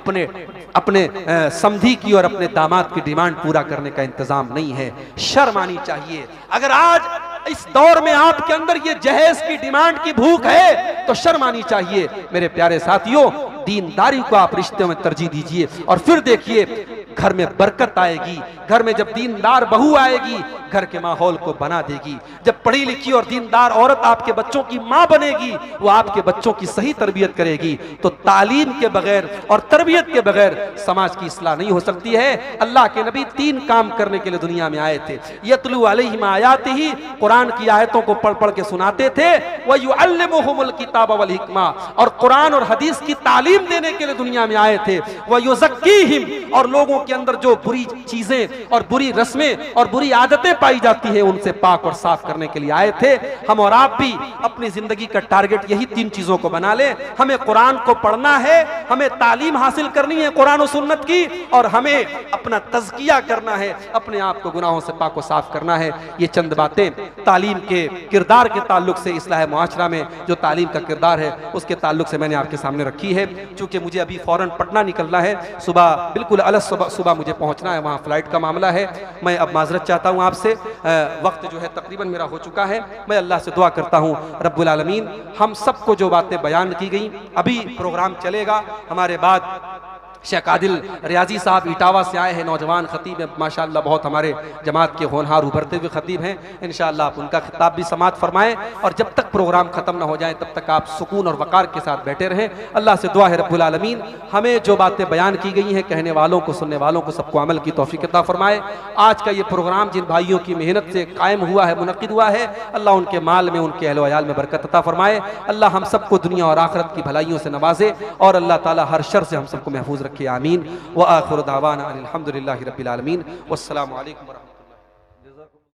अपने समधी की और अपने दामाद की डिमांड पूरा करने का इंतजाम नहीं है। शर्म आनी चाहिए। अगर आज इस दौर में आपके अंदर ये जहेज की डिमांड की भूख है तो शर्म आनी चाहिए। मेरे प्यारे साथियों, दीनदारी को आप रिश्ते में तरजीह दीजिए और फिर देखिए घर में बरकत आएगी। घर में जब दीनदार बहू आएगी, घर के माहौल को बना देगी। जब पढ़ी लिखी और दीनदार औरत आपके बच्चों की मां बनेगी, वो आपके बच्चों की सही तरबियत करेगी। तो तालीम के बगैर और तरबियत के बगैर समाज की इस्लाह नहीं हो सकती है। अल्लाह के नबी 3 काम करने के लिए दुनिया में आए थे। यतलू अलैहिम आयातिही, कुरान की आयतों को पढ़ पढ़ के सुनाते थे। व युअल्लिमुहुमुल किताब वल हिकमा, और कुरान और हदीस की तालीम देने के लिए दुनिया में आए थे। व युज़क्कीहिम, और लोगों के अंदर जो बुरी चीजें और बुरी रस्में और बुरी आदतें पाई जाती है उनसे पाक और साफ करने के लिए आए थे। हम और आप भी अपनी जिंदगी का टारगेट यही 3 चीजों को बना ले। हमें कुरान को पढ़ना है, हमें तालीम हासिल करनी है कुरान और सुन्नत की, और हमें अपना तज़किया करना है, अपने आप को गुनाहों से पाक और साफ करना है। ये चंद बातें तालीम के किरदार के ताल्लुक से, इस्लाह मुआशरा में जो तालीम का किरदार है उसके ताल्लुक से मैंने आपके सामने रखी है। चूंकि मुझे अभी फौरन पटना निकलना है, सुबह बिल्कुल अलग सुबह मुझे पहुंचना है, वहाँ फ्लाइट का मामला है। मैं अब माजरत चाहता हूँ आपसे, वक्त जो है तकरीबन मेरा हो चुका है। मैं अल्लाह से दुआ करता हूँ रब्बुल आलमीन हम सबको जो बातें बयान की गई, अभी प्रोग्राम चलेगा हमारे बाद शेख आदिल रियाजी साहब इटावा से आए हैं, नौजवान खतीब हैं माशाअल्लाह, बहुत हमारे जमात के होनहार उभरते हुए खतीब हैं। इंशाअल्लाह आप उनका खिताब भी समात फरमाएं, और जब तक प्रोग्राम खत्म ना हो जाए तब तक आप सुकून और वकार के साथ बैठे रहें। अल्लाह से दुआ है रब्बुल आलमीन हमें जो बातें बयान की गई हैं, कहने वालों को, सुनने वालों को, सबको अमल की तौफीक अता फरमाए। आज का ये प्रोग्राम जिन भाइयों की मेहनत से कायम हुआ है, मुनक्किद हुआ है, अल्लाह उनके माल में, उनके अहल वयाल में बरकत अता फरमाए। अल्लाह हम सबको दुनिया और आखिरत की भलाइयों से नवाजे, और अल्लाह ताला हर शर से हम सबको महफूज रखे। आमीन। व आखिर दावाना अनिल हम्दुलिल्लाहि रब्बिल आलमीन। वस्सलामु अलैकुम।